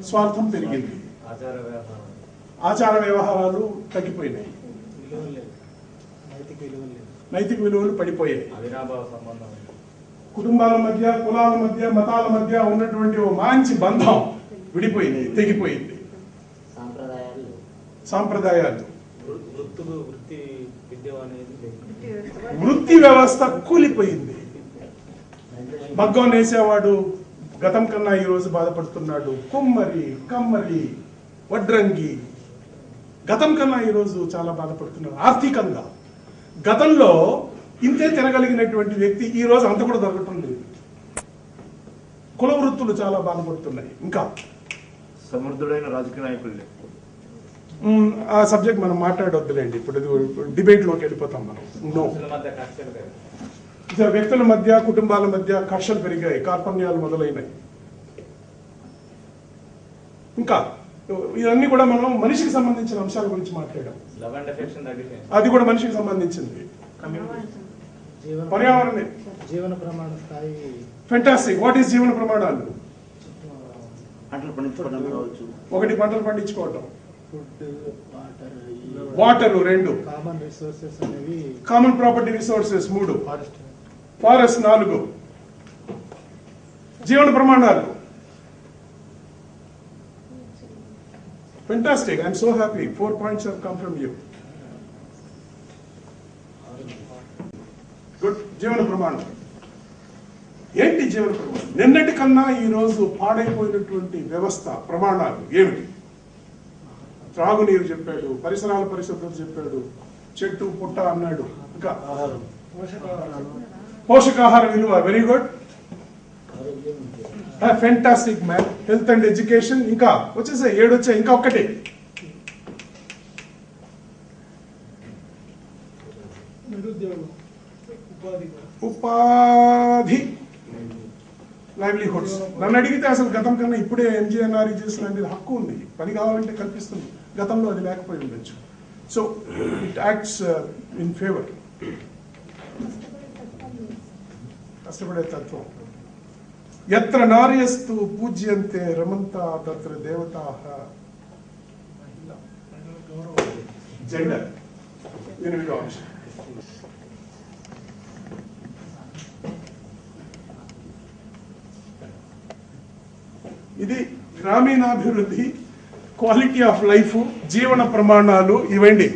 స్వార్థం పెరిగింది, ఆచార వ్యవహారాలు తగ్గిపోయినాయి, నైతిక విలువలు పడిపోయాయి, కుటుంబాల మధ్య, కులాల మధ్య, మతాల మధ్య ఉన్నటువంటి ఓ మంచి బంధం విడిపోయింది, తెగిపోయింది, సాంప్రదాయాలు, వృత్తి వ్యవస్థ కూలిపోయింది. మగ్గం నేసేవాడు గతం కన్నా ఈ రోజు బాధపడుతున్నాడు, కుమ్మరి, కమ్మరి, వడ్రంగి గతం కన్నా ఈ రోజు చాలా బాధపడుతున్నారు ఆర్థికంగా. గతంలో ఇంతే తినగలిగినటువంటి వ్యక్తి ఈ రోజు అంత కూడా దొరకటం లేదు. కుల వృత్తులు చాలా బాధపడుతున్నాయి. ఇంకా సమర్థుడైన రాజకీయ నాయకులు, ఆ సబ్జెక్ట్ మనం మాట్లాడొద్దులేండి, ఇప్పుడు డిబేట్ లోకి వెళ్ళిపోతాం మనం. నో, వ్యక్తుల మధ్య, కుటుంబాల మధ్య కర్షలు పెరిగాయి, కార్పణ్యాలు మొదలైనాయి. ఇంకా ఇవన్నీ కూడా మనం మనిషికి సంబంధించిన అంశాల గురించి మాట్లాడాం. అది కూడా మనిషికి సంబంధించింది. పర్యావరణం, జీవన ప్రమాణ స్థాయి ఫెంటాస్టిక్. వాట్ ఈస్ జీవన ప్రమాణాలు? ఒకటి పంటలు పండించుకోవటం, వాటర్ 2, కామన్ రిసోర్సెస్ అనేవి, కామన్ ప్రాపర్టీ రిసోర్సెస్ 3, ఫారెస్ట్ 4. జీవన ప్రమాణాలు. Fantastic. I'm so happy. 4 points have come from you. Good. జీవన ప్రమాణం ఏంటి? జీవన ప్రమాణం నిన్నటి కన్నా ఈ రోజు పాడైపోయినటువంటి వ్యవస్థ ప్రమాణాలు ఏమిటి? త్రాగునీరు చెప్పాడు, పరిసరాల పరిశుభ్రత చెప్పాడు, చెట్టు పుట్ట అన్నాడు, ఇంకా పోషకాహార విలువ. Very good, fantastic man. Health and education. ఇంకా వచ్చేసాయి, 7 వచ్చాయి. ఇంకా ఒక్కటి, ఉపాధి, లైవ్లీహుడ్స్. నన్ను అడిగితే అసలు గతం కన్నా ఇప్పుడే ఎంజీఎన్ఆర్ఈజీఎస్ లాంటిది హక్కు ఉంది, పని కావాలంటే కల్పిస్తుంది. గతంలో అది లేకపోయి ఉండొచ్చు. So it acts in favour. కష్టపడే తత్వం. యత్ర నార్యస్తు పూజ్యంతే రమంతా తత్ర దేవతాః. జెండర్ 8వ అంశం. ఇది గ్రామీణాభివృద్ధి, క్వాలిటీ ఆఫ్ లైఫ్, జీవన ప్రమాణాలు. ఇవండి.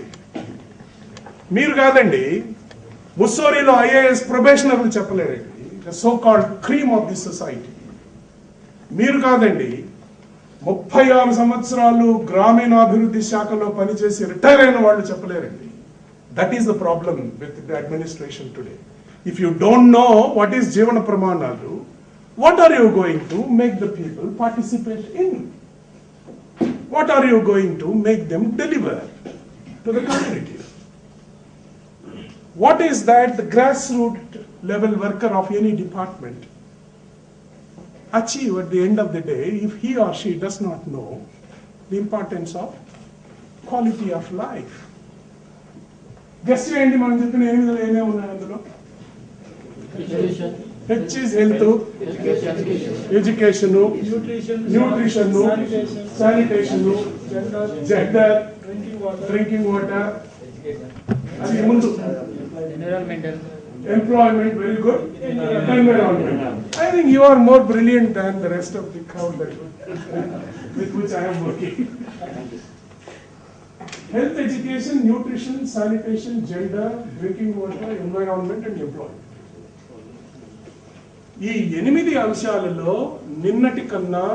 మీరు కాదండి, ముస్సోరీలో ఐఏఎస్ ప్రొబేషనర్లు చెప్పలేరండి, so called cream of the society. మీరు కాదండి, 36 సంవత్సరాలు గ్రామీణాభివృద్ధి శాఖలో పనిచేసి రిటైర్ అయిన వాళ్ళు చెప్పలేరండి. That is the problem with the administration today. If you don't know what is జీవన ప్రమాణాలు, what are you going to make the people participate in? What are you going to make them deliver to the community? What is that the grassroots level worker of any department achieve at the end of the day if he or she does not know the importance of quality of life? Guess చేయండి, మనం చెప్పిన 8 ఏమే ఉన్నాయి అందులో? H is health, education, nutrition, sanitation, gender, drinking water, employment. Very good. Environment. I think you are more brilliant than the rest of the crowd with which I am working. Health, education, nutrition, sanitation, gender, drinking water, environment and employment. ఈ 8 అంశాలలో నిన్నటి కన్నా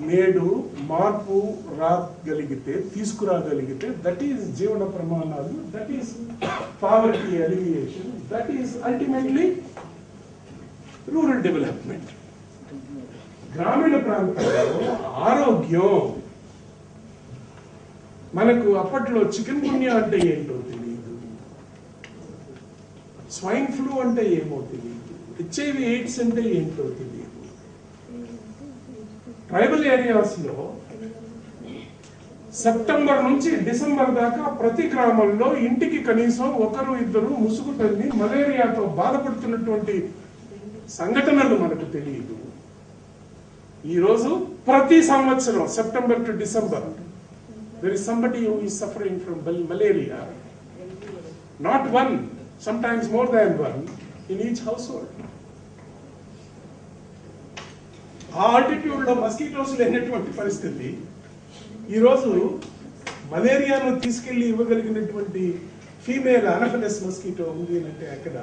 నేడు మార్పు రాగలిగితే, తీసుకురాగలిగితే, that is జీవన ప్రమాణాలు, that is poverty alleviation, that is ultimately rural development. గ్రామీణ ప్రాంతాల్లో ఆరోగ్యం. మనకు అప్పట్లో చికెన్ గున్యా అంటే ఏంటో తెలియదు, స్వైన్ ఫ్లూ అంటే ఏమో తెలియదు, HIV AIDS అంటే ఏంటో తెలియదు. ట్రైబల్ ఏరియాస్ లో సెప్టెంబర్ నుంచి డిసెంబర్ దాకా ప్రతి గ్రామంలో ఇంటికి కనీసం 1-2 ముసుగు తల్లి మలేరియాతో బాధపడుతున్నటువంటి సంఘటనలు మనకు తెలియదు. ఈరోజు ప్రతి సంవత్సరం September to December there is somebody who is suffering from malaria, not one, sometimes more than one in each household. ఆ ఆల్టిట్యూడ్ లో మస్కిటోస్ లేనటువంటి పరిస్థితి ఈరోజు మలేరియాను తీసుకెళ్లి ఇవ్వగలిగినటువంటి ఫీమేల్ అనఫిలస్ మస్కిటో ఉంది అంటే అక్కడ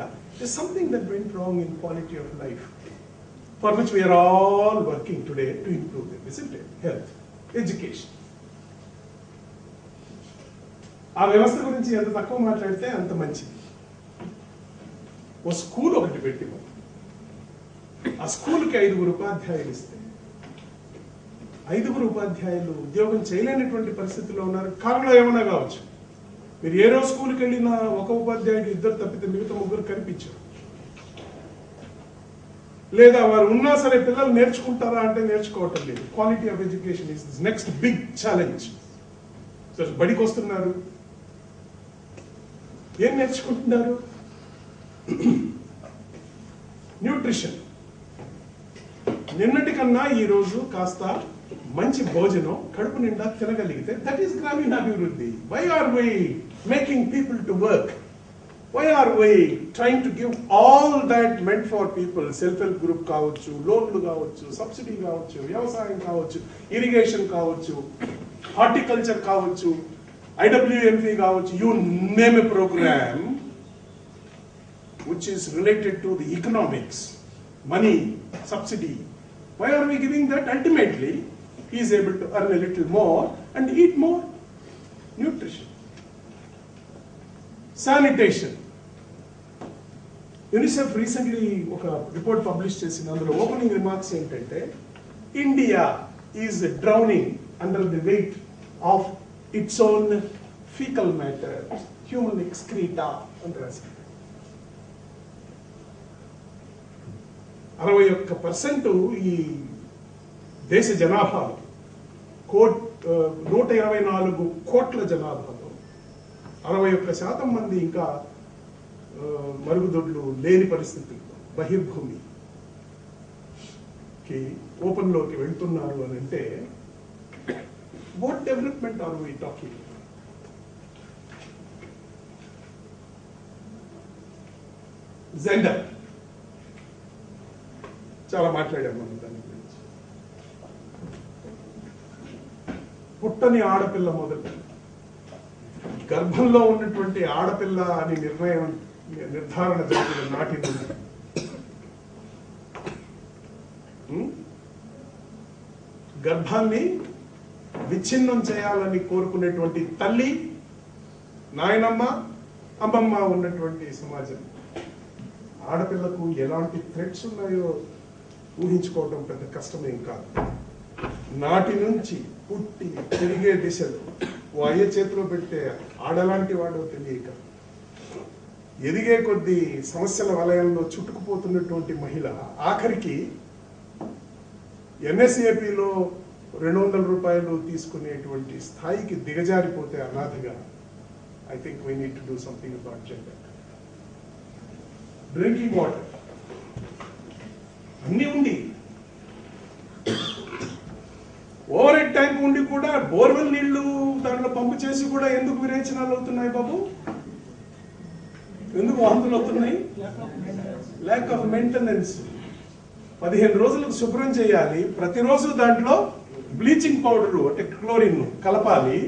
something that went wrong in quality of life for which we're all working today to improve them, isn't it? Health, education. ఆ వ్యవస్థ గురించి ఎంత తక్కువ మాట్లాడితే అంత మంచిది. ఓ స్కూల్ ఒకటి పెట్టి ఆ స్కూల్కి 5 ఉపాధ్యాయులు ఇస్తే 5 ఉపాధ్యాయులు ఉద్యోగం చేయలేనటువంటి పరిస్థితిలో ఉన్నారు. కారణం ఏమైనా కావచ్చు. మీరు ఏ రోజు స్కూల్కి వెళ్ళినా ఒక ఉపాధ్యాయుడు 2 తప్పితే మిగతా 3 కనిపించారు. లేదా వారు ఉన్నా సరే పిల్లలు నేర్చుకుంటారా అంటే నేర్చుకోవటం లేదు. Quality of education is this next big challenge. So బడికి వస్తున్నారు, ఏం నేర్చుకుంటున్నారు? న్యూట్రిషన్. నిన్నటి కన్నా ఈ రోజు కాస్త మంచి భోజనం కడుపు నిండా తినగలిగితే దట్ ఈస్ గ్రామీణాభివృద్ధి. Why are we making people to work? Why are we trying to give all that meant for people? Self help group కావచ్చు, లోన్లు కావచ్చు, సబ్సిడీ కావచ్చు, వ్యవసాయం కావచ్చు, ఇరిగేషన్ కావచ్చు, హార్టికల్చర్ కావచ్చు, IWMP కావచ్చు, you name a program which is related to the economics, money, subsidy. Why are we giving that? Ultimately, he is able to earn a little more and eat more. Nutrition. Sanitation. UNICEF recently ఒక report publish చేసింది. అందులో opening remarks ఏంటంటే India is drowning under the weight of its own fecal matter, human excreta అని రాసింది. 61% ఈ దేశ జనాభాలో 124 కోట్ల జనాభాలో 61% మంది ఇంకా మరుగుదొడ్లు లేని పరిస్థితుల్లో బహిర్భూమికి ఓపెన్ లోకి వెళ్తున్నారు అని అంటే what development are we talking about? Gender. చాలా మాట్లాడాము మనం దాని గురించి. పుట్టని ఆడపిల్ల మొదలు గర్భంలో ఉన్నటువంటి ఆడపిల్ల అని నిర్ధారణ జరిగిన నాటి నుండి గర్భాన్ని విచ్ఛిన్నం చేయాలని కోరుకునేటువంటి తల్లి, నాయనమ్మ, అమ్మమ్మ ఉన్నటువంటి సమాజం. ఆడపిల్లకు ఎలాంటి థ్రెట్స్ ఉన్నాయో ఊహించుకోవటం పెద్ద కష్టమేం కాదు. నాటి నుంచి పుట్టి పెరిగే దిశలో ఓ అయ్య చేతిలో పెడితే ఆడలాంటి వాడో తెలియక ఎదిగే కొద్దీ సమస్యల వలయంలో చుట్టుకుపోతున్నటువంటి మహిళ ఆఖరికి NSAPలో 200 రూపాయలు తీసుకునేటువంటి స్థాయికి దిగజారిపోతే అనాథగా. I think we need to do something about gender. Drinking water అన్ని ఉండి ఓవర్ హెడ్ ట్యాంక్ ఉండి కూడా బోర్వెల్ నీళ్లు దాంట్లో పంపు చేసి కూడా ఎందుకు విరేచనాలు అవుతున్నాయి బాబు? ఎందుకు వాంతులు అవుతున్నాయి? Lack of maintenance. 15 రోజులకు శుభ్రం చేయాలి. ప్రతిరోజు దాంట్లో బ్లీచింగ్ పౌడర్ అంటే క్లోరిన్ కలపాలి.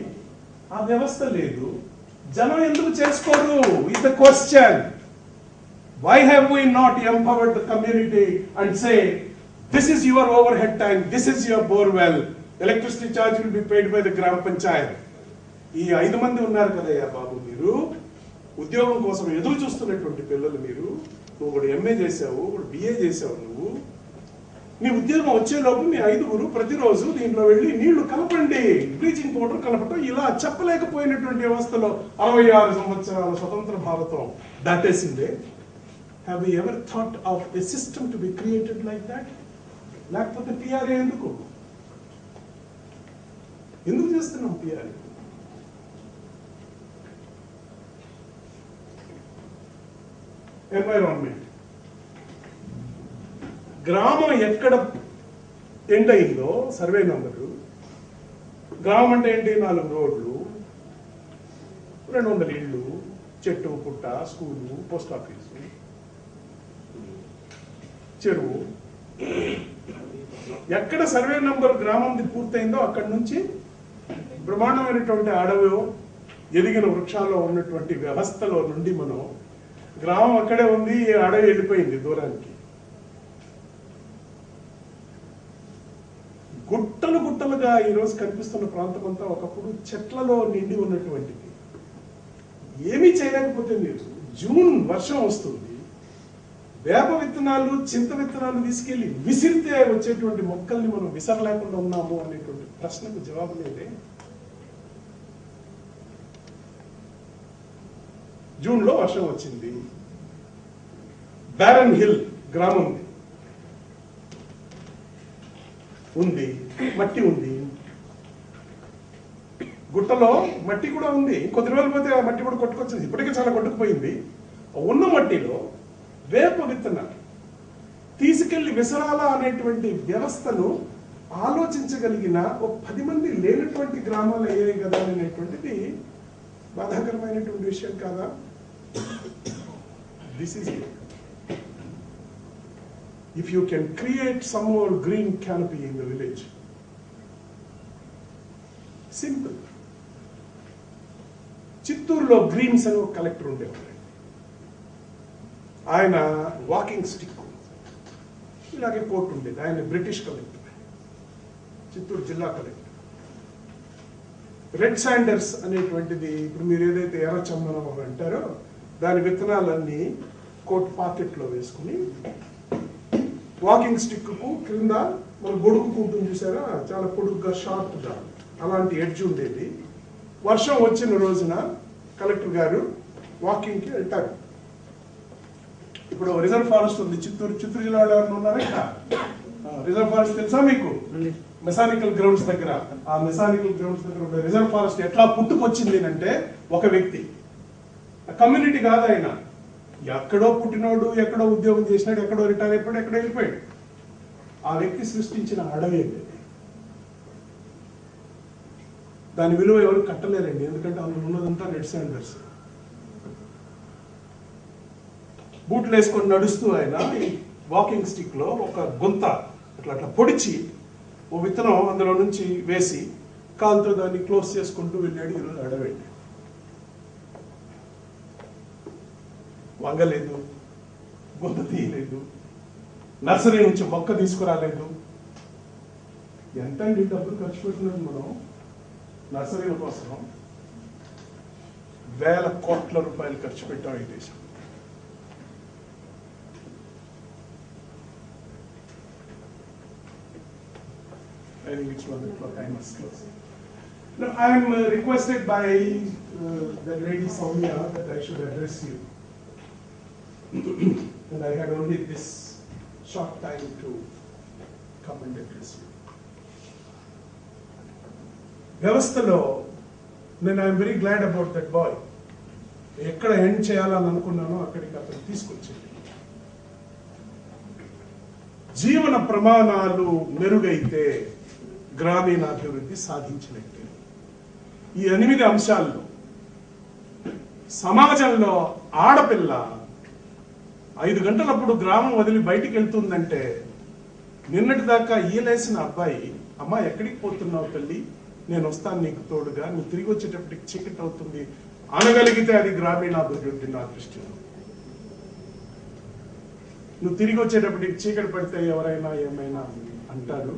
ఆ వ్యవస్థ లేదు. జనం ఎందుకు చేసుకోరు? Is the question. Why have we not empowered the community and say, this is your overhead tank, this is your bore well, electricity charge will be paid by the gram panchayat. ఈ 5 మంది ఉన్నారు కదయ్యా బాబు, మీరు ఉద్యోగం కోసం ఎదురు చూస్తున్నటువంటి పిల్లలు మీరు. నువ్వు ఒకడు MA చేసావు, ఒకడు BA చేసావు. నువ్వు నీ ఉద్యోగం వచ్చేలోపు మీ 5 ప్రతిరోజు దీంట్లో వెళ్ళి నీళ్లు కలపండి, బ్లీచింగ్ పౌడర్ కలపటం. ఇలా చెప్పలేకపోయినటువంటి వ్యవస్థలో 66 సంవత్సరాల స్వతంత్ర భారతం దాటేసిందే. Have we ever thought of a system to be created like that? లేకపోతే PRA ఎందుకు చేస్తున్నాం? PRA environment. గ్రామం ఎక్కడ ఎండ్ అయిందో సర్వే నంబరు, గ్రామం అంటే ఏంటి? 4 రోడ్లు, 200 ఇళ్ళు, చెట్టు పుట్ట, స్కూలు, పోస్ట్ ఆఫీసు, చెరువు. ఎక్కడ సర్వే నంబర్ గ్రామంది పూర్తయిందో అక్కడి నుంచి బ్రహ్మాండమైనటువంటి అడవిలో ఎదిగిన వృక్షాల్లో ఉన్నటువంటి వ్యవస్థలో నుండి మనం గ్రామం అక్కడే ఉంది, అడవి వెళ్ళిపోయింది దూరానికి. గుట్టలు గుట్టలుగా ఈరోజు కనిపిస్తున్న ప్రాంతం అంతా ఒకప్పుడు చెట్లలో నిండి ఉన్నటువంటిది. ఏమీ చేయలేకపోతే మీరు జూన్ వర్షం వస్తుంది, వేప విత్తనాలు, చింత విత్తనాలు తీసుకెళ్లి విసిరితే వచ్చేటువంటి మొక్కల్ని మనం విసరలేకుండా ఉన్నాము అనేటువంటి ప్రశ్నకు జవాబు లేదే. జూన్ లో వర్షం వచ్చింది. బ్యారన్ హిల్ గ్రామం ఉంది, మట్టి ఉంది, గుట్టలో మట్టి కూడా ఉంది. కొద్ది రోజులు పోతే ఆ మట్టి కూడా కొట్టుకొచ్చింది, ఇప్పటికే చాలా కొట్టుకుపోయింది. ఉన్న మట్టిలో వేప విత్తనాలు తీసుకెళ్లి విసరాలా అనేటువంటి వ్యవస్థను ఆలోచించగలిగిన ఒక 10 మంది లేనటువంటి గ్రామాలు అయ్యాయి కదా అనేటువంటిది బాధాకరమైనటువంటి విషయం కాదా? This is if you can create some more green canopy in the village, simple. చిత్తూరులో గ్రీన్స్ అని ఒక కలెక్టర్ ఉండేవారు. ఆయన వాకింగ్ స్టిక్, ఇలాగే కోర్టు ఉండేది. ఆయన బ్రిటిష్ కలెక్టర్, చిత్తూరు జిల్లా కలెక్టర్. రెడ్ శాండర్స్ అనేటువంటిది ఇప్పుడు మీరు ఏదైతే ఎర్ర చందనం అంటారో దాని విత్తనాలన్నీ కోట్ పాకెట్లో వేసుకుని వాకింగ్ స్టిక్ కు క్రింద మన గొడుగు ఉంటుంది చూసారా, చాలా పొడుగ్గా షార్ప్గా అలాంటి ఎడ్జ్ ఉండేది. వర్షం వచ్చిన రోజున కలెక్టర్ గారు వాకింగ్కి వెళ్తారు. ఇప్పుడు రిజర్వ్ ఫారెస్ట్ ఉంది చిత్తూరు జిల్లా వాళ్ళు ఎవరైనా ఉన్నారా ఇక్కడ? రిజర్వ్ ఫారెస్ట్ తెలుసా మీకు? మెసానికల్ గ్రౌండ్స్ దగ్గర, ఆ మెసానికల్ గ్రౌండ్స్ దగ్గర ఉండే రిజర్వ్ ఫారెస్ట్ ఎట్లా పుట్టుకొచ్చింది అంటే ఒక వ్యక్తి, కమ్యూనిటీ కాదు ఆయన. ఎక్కడో పుట్టినోడు, ఎక్కడో ఉద్యోగం చేసినాడు, ఎక్కడో రిటైర్ అయిపోయాడు, ఎక్కడో వెళ్ళిపోయాడు. ఆ వ్యక్తి సృష్టించిన అడవి అండి. దాని విలువ ఎవరు కట్టలేరండి, ఎందుకంటే అందులో ఉన్నదంతా రెడ్ శాండర్స్. బూట్లు వేసుకొని నడుస్తూ ఆయన వాకింగ్ స్టిక్ లో ఒక గుంత అట్లా అట్లా పొడిచి ఓ విత్తనం అందులో నుంచి వేసి కాలుతో దాన్ని క్లోజ్ చేసుకుంటూ వెళ్ళాడు. ఈరోజు అడవండి, వంగలేదు, గుంత తీయలేదు, నర్సరీ నుంచి మొక్క తీసుకురాలేదు. ఎంత అండి డబ్బులు ఖర్చు పెట్టినది మనం నర్సరీల కోసం? వేల కోట్ల రూపాయలు ఖర్చు పెట్టాం ఈ దేశం. I think it's 1 o'clock. I must close. No, I am requested by the lady Soumya that I should address you. And I had only this short time to come and address you. వ్యవస్థలో నేను I'm very glad about that boy. ఎక్కడ end చేయాలని అనుకున్నానో అక్కడికి అతను తీసుకొచ్చింది. జీవన ప్రమాణాలు మెరుగైతే గ్రామీణాభివృద్ధి సాధించినట్టే. ఈ 8 అంశాల్లో సమాజంలో ఆడపిల్ల 5 గంటలప్పుడు గ్రామం వదిలి బయటికి వెళ్తుందంటే నిన్నటి దాకా ఈలేసిన అబ్బాయి, అమ్మా ఎక్కడికి పోతున్నావు తల్లి, నేను వస్తాను నీకు తోడుగా, నువ్వు తిరిగి వచ్చేటప్పటికి చీకటి అవుతుంది అనగలిగితే అది గ్రామీణాభివృద్ధి నా దృష్టిలో. నువ్వు తిరిగి వచ్చేటప్పటికి చీకటి పడితే ఎవరైనా ఏమైనా అంటారు,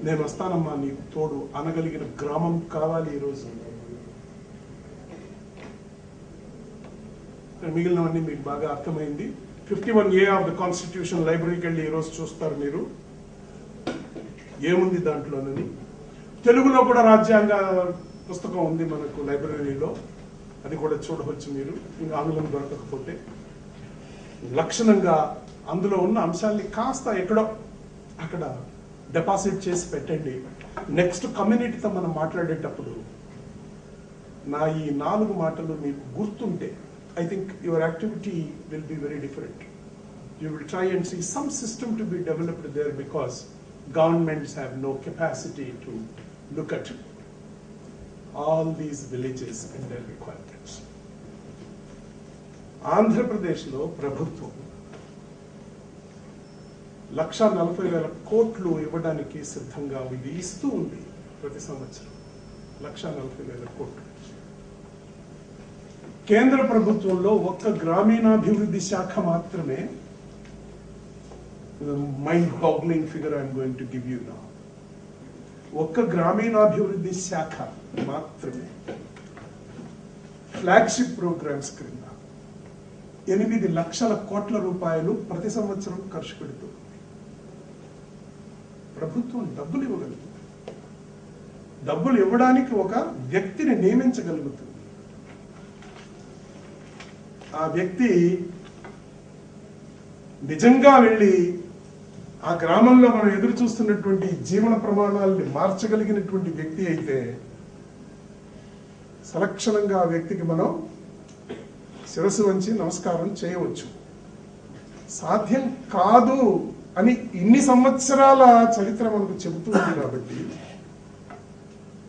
నేను వస్తానమ్మా నీకు తోడు అనగలిగిన గ్రామం కావాలి ఈరోజు. మిగిలినవన్నీ మీకు బాగా అర్థమైంది. 51A ఆఫ్ ద కాన్స్టిట్యూషన్ లైబ్రరీకి వెళ్ళి ఈరోజు చూస్తారు మీరు ఏముంది దాంట్లోనని. తెలుగులో కూడా రాజ్యాంగ పుస్తకం ఉంది మనకు లైబ్రరీలో, అది కూడా చూడవచ్చు మీరు, ఇంకా ఆంగ్లం దొరకకపోతే. లక్షణంగా అందులో ఉన్న అంశాల్ని కాస్త ఎక్కడో అక్కడ డిపాజిట్ చేసి పెట్టండి. నెక్స్ట్ కమ్యూనిటీతో మనం మాట్లాడేటప్పుడు నా ఈ 4 మాటలు మీకు గుర్తుంటే I think your activity will be very different. You will try and see some system to be developed there, because governments have no capacity to look at all these villages and their requirements. ఆంధ్రప్రదేశ్లో ప్రభుత్వం 1,40,000 కోట్లు ఇవ్వడానికి సిద్ధంగా ఉంది, ఇస్తూ ఉంది ప్రతి సంవత్సరం 1,40,000 కోట్లు. కేంద్ర ప్రభుత్వంలో ఒక్క గ్రామీణాభివృద్ధి శాఖ మాత్రమే, mind boggling figure I'm going to give you now, ఒక్క గ్రామీణాభివృద్ధి శాఖ మాత్రమే ఫ్లాగ్షిప్ ప్రోగ్రామ్స్ క్రింద 8 లక్షల కోట్ల రూపాయలు ప్రతి సంవత్సరం ఖర్చు పెడుతుంది. ప్రభుత్వం డబ్బులు ఇవ్వగలుగుతుంది, డబ్బులు ఇవ్వడానికి ఒక వ్యక్తిని నియమించగలుగుతుంది. ఆ వ్యక్తి నిజంగా వెళ్ళి ఆ గ్రామంలో మనం ఎదురు చూస్తున్నటువంటి జీవన ప్రమాణాలని మార్చగలిగినటువంటి వ్యక్తి అయితే సలక్షణంగా ఆ వ్యక్తికి మనం శిరస్సు వంచి నమస్కారం చేయవచ్చు. సాధ్యం కాదు అని ఇన్ని సంవత్సరాల చరిత్ర మనకు చెబుతుంది. కాబట్టి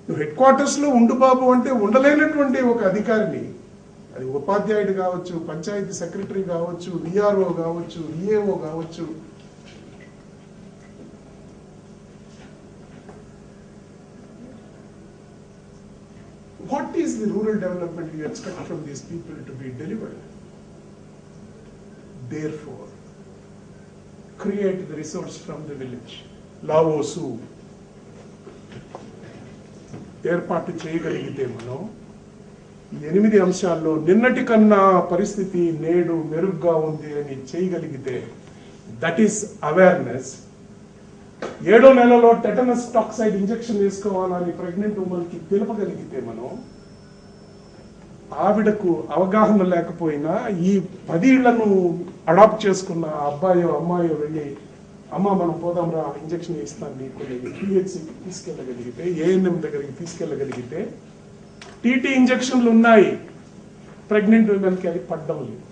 నువ్వు హెడ్ క్వార్టర్స్ లో ఉండు బాబు అంటే ఉండలేనటువంటి ఒక అధికారిని, అది ఉపాధ్యాయుడు కావచ్చు, పంచాయతీ సెక్రటరీ కావచ్చు, విఆర్ఓ కావచ్చు, విఏఓ కావచ్చు, what is the rural development you expect from these people to be delivered? Therefore, create the resource from the village. Laos ఏర్పాటు చేయగలిగితే మనం 8 అంశాల్లో నిన్నటి కన్నా పరిస్థితి నేడు మెరుగ్గా ఉంది అని చేయగలిగితే, దట్ ఈస్ అవేర్నెస్. 7వ నెలలో టెటనస్ టాక్సైడ్ ఇంజెక్షన్ వేసుకోవాలని ప్రెగ్నెంట్ ఉమెన్ కి తెలుపగలిగితే మనం, ఆవిడకు అవగాహన లేకపోయినా ఈ 10 ఇళ్లను అడాప్ట్ చేసుకున్న అబ్బాయో అమ్మాయో వెళ్ళి, అమ్మ మనం పోదాం రా ఇంజెక్షన్ ఇస్తాను నీకు, పిహెచ్సికి తీసుకెళ్ళగలిగితే, ఏఎన్ఎం దగ్గరికి తీసుకెళ్ళగలిగితే, టీటీ ఇంజెక్షన్లు ఉన్నాయి, ప్రెగ్నెంట్ ఉమెన్కి అది పడ్డం లేదు.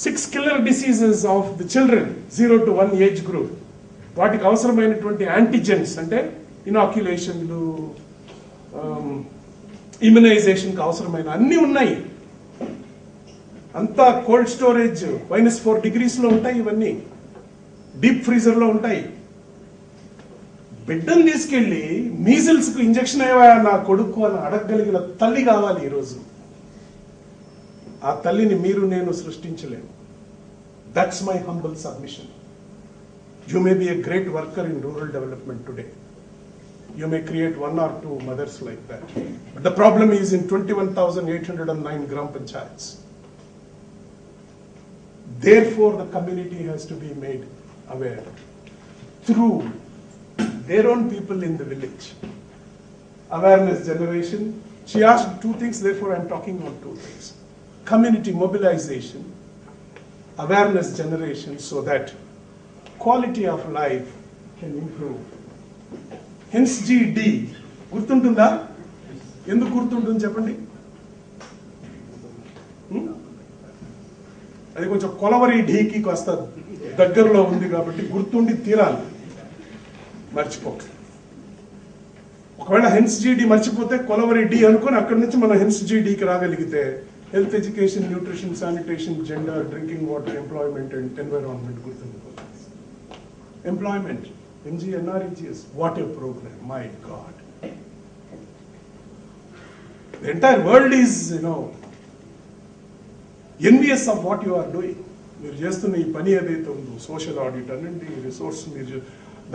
6 killer diseases of the children 0 to 1 age group, వాటికి అవసరమైనటువంటి యాంటీజెన్స్ అంటే ఇనాక్యులేషన్లు, ఇమ్యునైజేషన్కి అవసరమైన అన్నీ ఉన్నాయి. అంతా కోల్డ్ స్టోరేజ్ -4 degrees లో ఉంటాయి, ఇవన్నీ డీప్ ఫ్రీజర్ లో ఉంటాయి. బిడ్డను తీసుకెళ్లి మీజిల్స్ కు ఇంజెక్షన్ అయ్యా నా కొడుకు అని అడగగలిగిన తల్లి కావాలి ఈరోజు. ఆ తల్లిని మీరు నేను సృష్టించలేము. That's my humble submission. You may be a great worker in rural development today. You may create 1 or 2 mothers like that. But the problem is in 21,809 gram panchayats. Therefore, the community has to be made aware through their own people in the village. Awareness generation. She asked 2 things, therefore I am talking on 2 things. Community mobilization, awareness generation, so that quality of life can improve. HENS D గుర్తుంటుందా? ఎందుకు గుర్తుంటుంది చెప్పండి? అది కొంచెం కొలవరి ఢీకి కాస్త దగ్గరలో ఉంది కాబట్టి గుర్తుండి తీరాలి, మర్చిపో. ఒకవేళ హెన్స్ డి మర్చిపోతే కొలవరి డి అనుకుని అక్కడి నుంచి మనం హెన్స్ డికి రాగలిగితే health, education, nutrition, sanitation, gender, drinking water, employment and environment గుర్తుండిపోతుంది. Employment, MGNREGS, what a program, my God. The entire world is, envious of what you are doing. మీరు చేస్తున్న ఈ పని ఏదైతే ఉందో, సోషల్ ఆడిట్ అనండి, రిసోర్స్ మీరు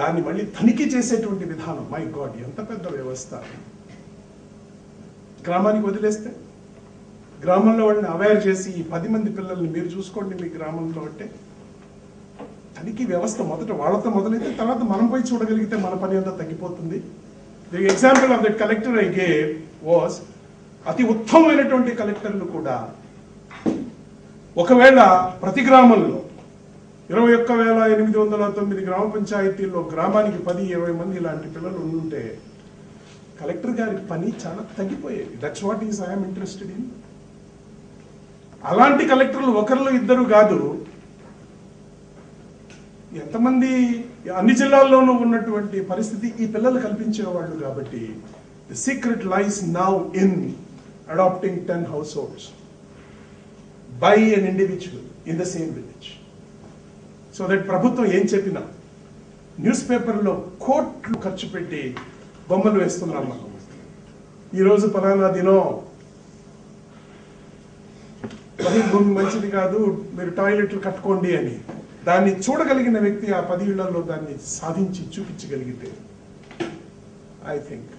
దాన్ని మళ్ళీ తనిఖీ చేసేటువంటి విధానం, మై గాడ్ ఎంత పెద్ద వ్యవస్థ. గ్రామానికి వదిలేస్తే, గ్రామంలో వాళ్ళని అవేర్ చేసి ఈ 10 మంది పిల్లల్ని మీరు చూసుకోండి మీ గ్రామంలో అంటే, తనిఖీ వ్యవస్థ మొదట వాళ్ళతో మొదలైతే తర్వాత మనం పోయి చూడగలిగితే మన పని అంతా తగ్గిపోతుంది. The example of that collector I gave was, అతి ఉత్తమమైనటువంటి కలెక్టర్లు కూడా ఒకవేళ ప్రతి గ్రామంలో 21,809 గ్రామ పంచాయతీల్లో గ్రామానికి 10-20 మంది ఇలాంటి పిల్లలు ఉంటే కలెక్టర్ గారి పని చాలా తగ్గిపోయేది. That's what is I'm interested in. అలాంటి కలెక్టర్లు ఒకరిలో ఇద్దరు కాదు, ఎంతమంది అన్ని జిల్లాల్లోనూ ఉన్నటువంటి పరిస్థితి ఈ పిల్లలు కల్పించేవాళ్ళు కాబట్టి the secret lies now in adapting 10 households by an individual in the same village. So that ప్రభుత్వం ఏం చెప్పినా న్యూస్ పేపర్లో కోట్లు ఖర్చు పెట్టి బొమ్మలు వేస్తున్నాం మనం. ఈరోజు పలానా దినం భూమి మంచిది కాదు, మీరు టాయిలెట్లు కట్టుకోండి అని. దాన్ని చూడగలిగిన వ్యక్తి ఆ 10 ఇళ్లలో దాన్ని సాధించి చూపించగలిగితే I think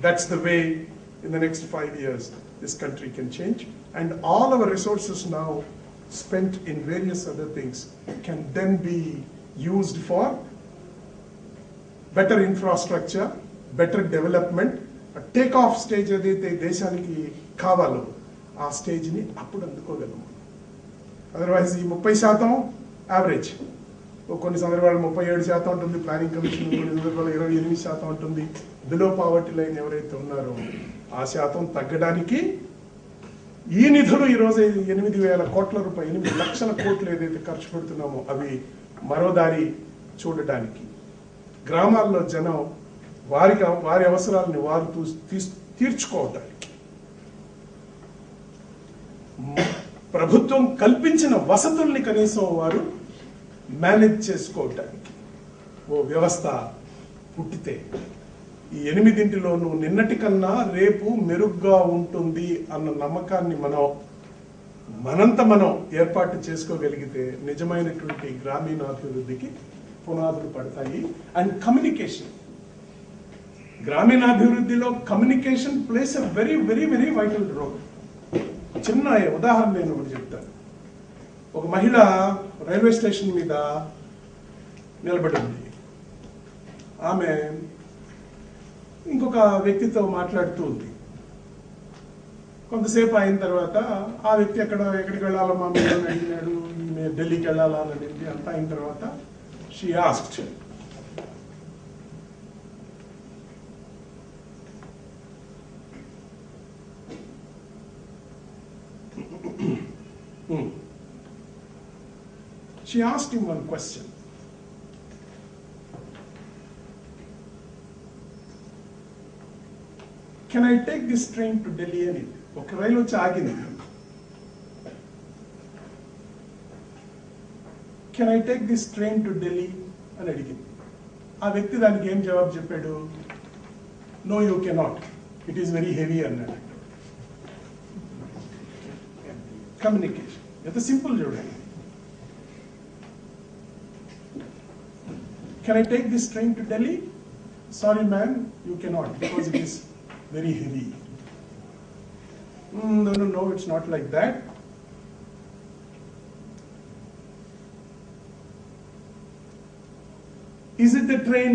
that's the way in the next 5 years this country can change, and all our resources now spent in various other things can then be used for better infrastructure, better development. A take-off stage ఏదైతే దేశానికి కావాలో ఆ స్టేజ్ని అప్పుడు అందుకోగలము. Otherwise ఈ 30% average, కొన్ని సందర్భాలు 37% ఉంటుంది planning commission, కొన్ని సందర్భాలు 28% ఉంటుంది. బిలో పావర్టీ లైన్ ఎవరైతే ఉన్నారో ఆ శాతం తగ్గడానికి ఈ నిధులు ఈరోజు 8,000 కోట్ల రూపాయలు, 8 లక్షల కోట్లు ఏదైతే ఖర్చు పెడుతున్నామో అవి మరో దారి చూడటానికి, గ్రామాల్లో జనం వారి అవసరాలని వారు తీర్చుకోవటానికి, ప్రభుత్వం కల్పించిన వసతుల్ని కనీసం వారు మేనేజ్ చేసుకోవటానికి ఓ వ్యవస్థ పుట్టితే ఈ 8 నిన్నటి కన్నా రేపు మెరుగ్గా ఉంటుంది అన్న నమ్మకాన్ని మనం ఏర్పాటు చేసుకోగలిగితే నిజమైనటువంటి గ్రామీణాభివృద్ధికి పునాదులు పడతాయి. అండ్ కమ్యూనికేషన్, గ్రామీణాభివృద్ధిలో communication plays a very very very vital role. చిన్న ఉదాహరణ నేను ఒకటి చెప్తాను. ఒక మహిళ రైల్వే స్టేషన్ మీద నిలబడి ఉంది. ఆమె ఇంకొక వ్యక్తితో మాట్లాడుతూ ఉంది. కొంతసేపు అయిన తర్వాత ఆ వ్యక్తి ఎక్కడికి వెళ్ళాలమ్మా మీరు అని అడిగినాడు. ఈమె ఢిల్లీకి వెళ్ళాలా అని అడిగింది. అంతా అయిన తర్వాత she asked, she asked him one question. Can I take this train to Delhi? అని ఒక రైలు వచ్చి ఆగింది. Can I take this train to Delhi? అని అడిగింది. ఆ వ్యక్తి దానికి ఏం జవాబు చెప్పాడు? No, you cannot. It is very heavy అన్నాడు. కమ్యూనికేషన్ ఎంత సింపుల్ చూడండి. Can I take this train to Delhi? Sorry ma'am, you cannot because it is very heavy. No, it's not like that. Is it the train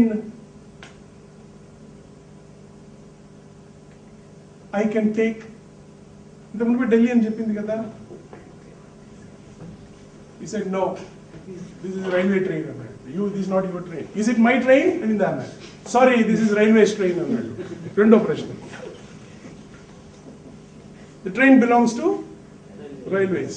I can take? ఇంత ముందు ఢిల్లీ అని చెప్పింది కదా. He said no, this is a railway train అన్నాడు. This is not your train. Is it my train? అని అన్నాడు. Sorry, this is railway's train అన్నాడు. రెండో ప్రశ్న. The train belongs to railways.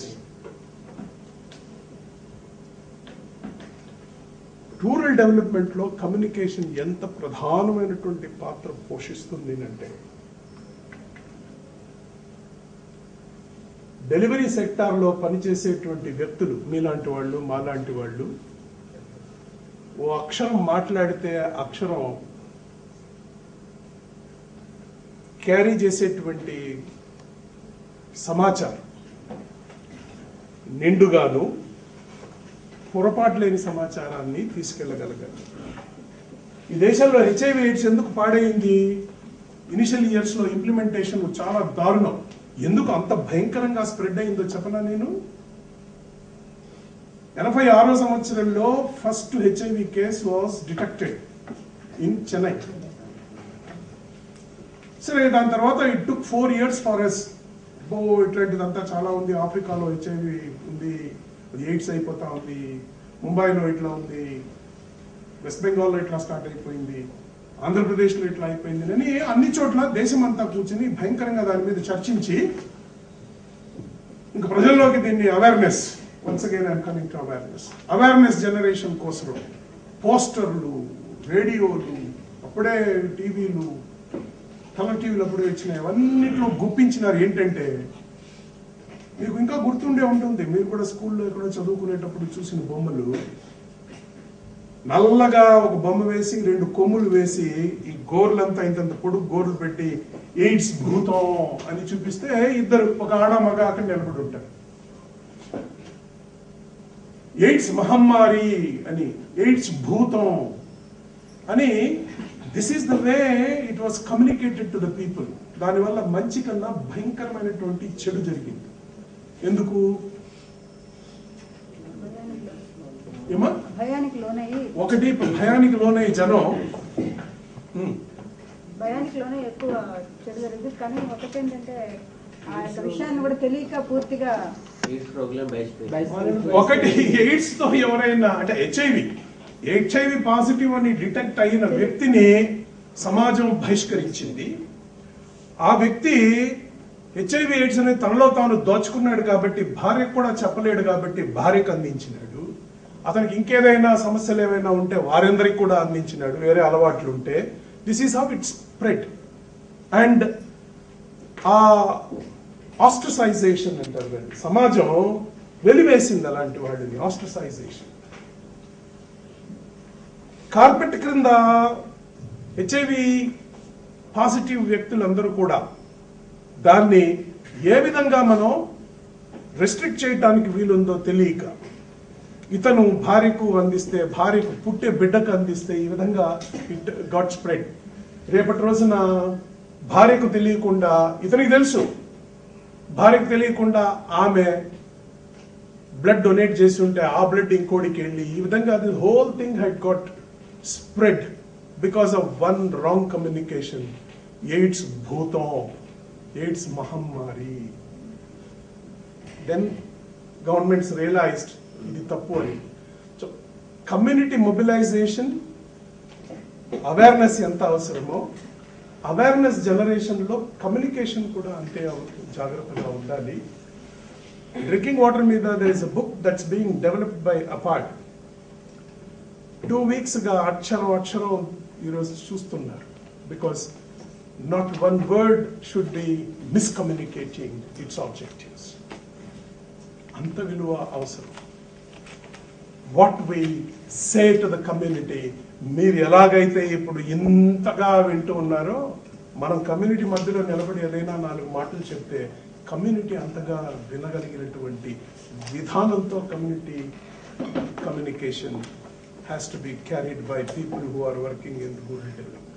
Rural development లో కమ్యూనికేషన్ ఎంత ప్రధానమైనటువంటి పాత్ర పోషిస్తుంది అంటే, డెలివరీ సెక్టార్లో పనిచేసేటువంటి వ్యక్తులు, మీలాంటి వాళ్ళు మాలాంటి వాళ్ళు, ఓ అక్షరం మాట్లాడితే అక్షరం క్యారీ చేసేటువంటి సమాచారం నిండుగాను పొరపాటు లేని సమాచారాన్ని తీసుకెళ్లగలగాలి. ఈ దేశంలో హెచ్ఐవి ఎయిడ్స్ ఎందుకు పాడైంది? ఇనిషియల్ ఇయర్స్ లో ఇంప్లిమెంటేషన్ చాలా దారుణం. ఎందుకు అంత భయంకరంగా స్ప్రెడ్ అయిందో చెప్పనా నేను. 86వ సంవత్సరంలో first HIV case was detected in Chennai. సరే, దాని తర్వాత it took 4 years for us. ఇట్లాంటిదంతా చాలా ఉంది. ఆఫ్రికాలో హెచ్ఐవి ఉంది, అది ఎయిడ్స్ అయిపోతా ఉంది. ముంబైలో ఇట్లా ఉంది, వెస్ట్ బెంగాల్లో ఇట్లా స్టార్ట్ అయిపోయింది, ఆంధ్రప్రదేశ్లో ఇట్లా అయిపోయింది అని అన్ని చోట్ల దేశమంతా కూర్చుని భయంకరంగా దాని మీద చర్చించి ఇంకా ప్రజల్లోకి దీన్ని awareness once again I'm coming to awareness generation కోసం పోస్టర్లు, రేడియోలు, అప్పుడే టీవీలు, కలర్ టీవీలు అప్పుడే వచ్చినాయి, అవన్నిట్లో గుప్పించినారు. ఏంటంటే మీకు ఇంకా గుర్తుండే ఉంటుంది, మీరు కూడా స్కూల్లో ఎక్కడో చదువుకునేటప్పుడు చూసిన బొమ్మలు, నల్లగా ఒక బొమ్మ వేసి 2 కొమ్ములు వేసి ఈ గోర్లంతా ఇంత పొడుగు గోర్లు పెట్టి ఎయిడ్స్ భూతం అని చూపిస్తే ఇద్దరు, ఒక ఆడ మగ అక్కడ నిలబడి ఉంటారు. ఎయిడ్స్ మహమ్మారి అని, ఎయిడ్స్ భూతం అని. This is the way it was communicated to the people. దానివల్ల మంచి కన్నా భయంకరమైనటువంటి చెడు జరిగింది. ఎందుకు? ఏమా? ఒకటి భయానికి లోనై జనం, భయానికి లోనే ఎక్కువ చెడు జరిగింది. కానీ ఒకటేంటంటే ఆ యొక్క విషయాన్ని కూడా తెలియక పూర్తిగా ఒకటి ఎయిడ్స్ తో ఎవరైనా అంటే హెచ్ఐవి పాజిటివ్ అని డిటెక్ట్ అయిన వ్యక్తిని సమాజం బహిష్కరించింది. ఆ వ్యక్తి హెచ్ఐవి ఎయిడ్స్ అనేది తనలో తాను దోచుకున్నాడు కాబట్టి భార్యకు కూడా చెప్పలేడు కాబట్టి భార్యకు అందించినాడు. అతనికి ఇంకేదైనా సమస్యలు ఏమైనా ఉంటే వారందరికి కూడా అందించినాడు, వేరే అలవాట్లు ఉంటే. This is how it spread. And ఆ ఆస్ట్రసైజేషన్ అంటారు, సమాజం వెలివేసింది అలాంటి వాడిని. ఆస్ట్రసైజేషన్, కార్పెట్ క్రింద హెచ్ఐవి పాజిటివ్ వ్యక్తులందరూ కూడా దాన్ని ఏ విధంగా మనం రెస్ట్రిక్ట్ చేయడానికి వీలుందో తెలియక, ఇతను భార్యకు అందిస్తే, భార్యకు పుట్టే బిడ్డకు అందిస్తే, ఈ విధంగా ఇట్ గాట్ స్ప్రెడ్. రేపటి రోజున భార్యకు తెలియకుండా, ఇతనికి తెలుసు, భార్యకు తెలియకుండా ఆమె బ్లడ్ డొనేట్ చేసి ఉంటే ఆ బ్లడ్ ఇంకోడికి వెళ్ళి, ఈ విధంగా the whole thing head got spread because of one wrong communication. AIDS భూతం, ఎయిడ్స్ మహమ్మారి. దెన్ గవర్నమెంట్స్ రియలైజ్డ్ ఇది తప్పు అని. సో కమ్యూనిటీ మొబిలైజేషన్, అవేర్నెస్ ఎంత అవసరమో, అవేర్నెస్ జనరేషన్ లో కమ్యూనికేషన్ కూడా అంతే జాగ్రత్తగా ఉండాలి. డ్రింకింగ్ వాటర్ మీద there is a book that's being developed by APARD. 2 weeks గా అక్షరం ఈరోజు చూస్తున్నారు. Because not one word should be miscommunicating its objectives. అంత విలువ అవసరం. What we say to the community. మీరు ఎలాగైతే ఇప్పుడు ఇంతగా వింటూ ఉన్నారో, మనం కమ్యూనిటీ మధ్యలో నిలబడి ఏదైనా 4 మాటలు చెప్తే కమ్యూనిటీ అంతగా వినగలిగినటువంటి విధానంతో communication has to be carried by people who are working in rural development.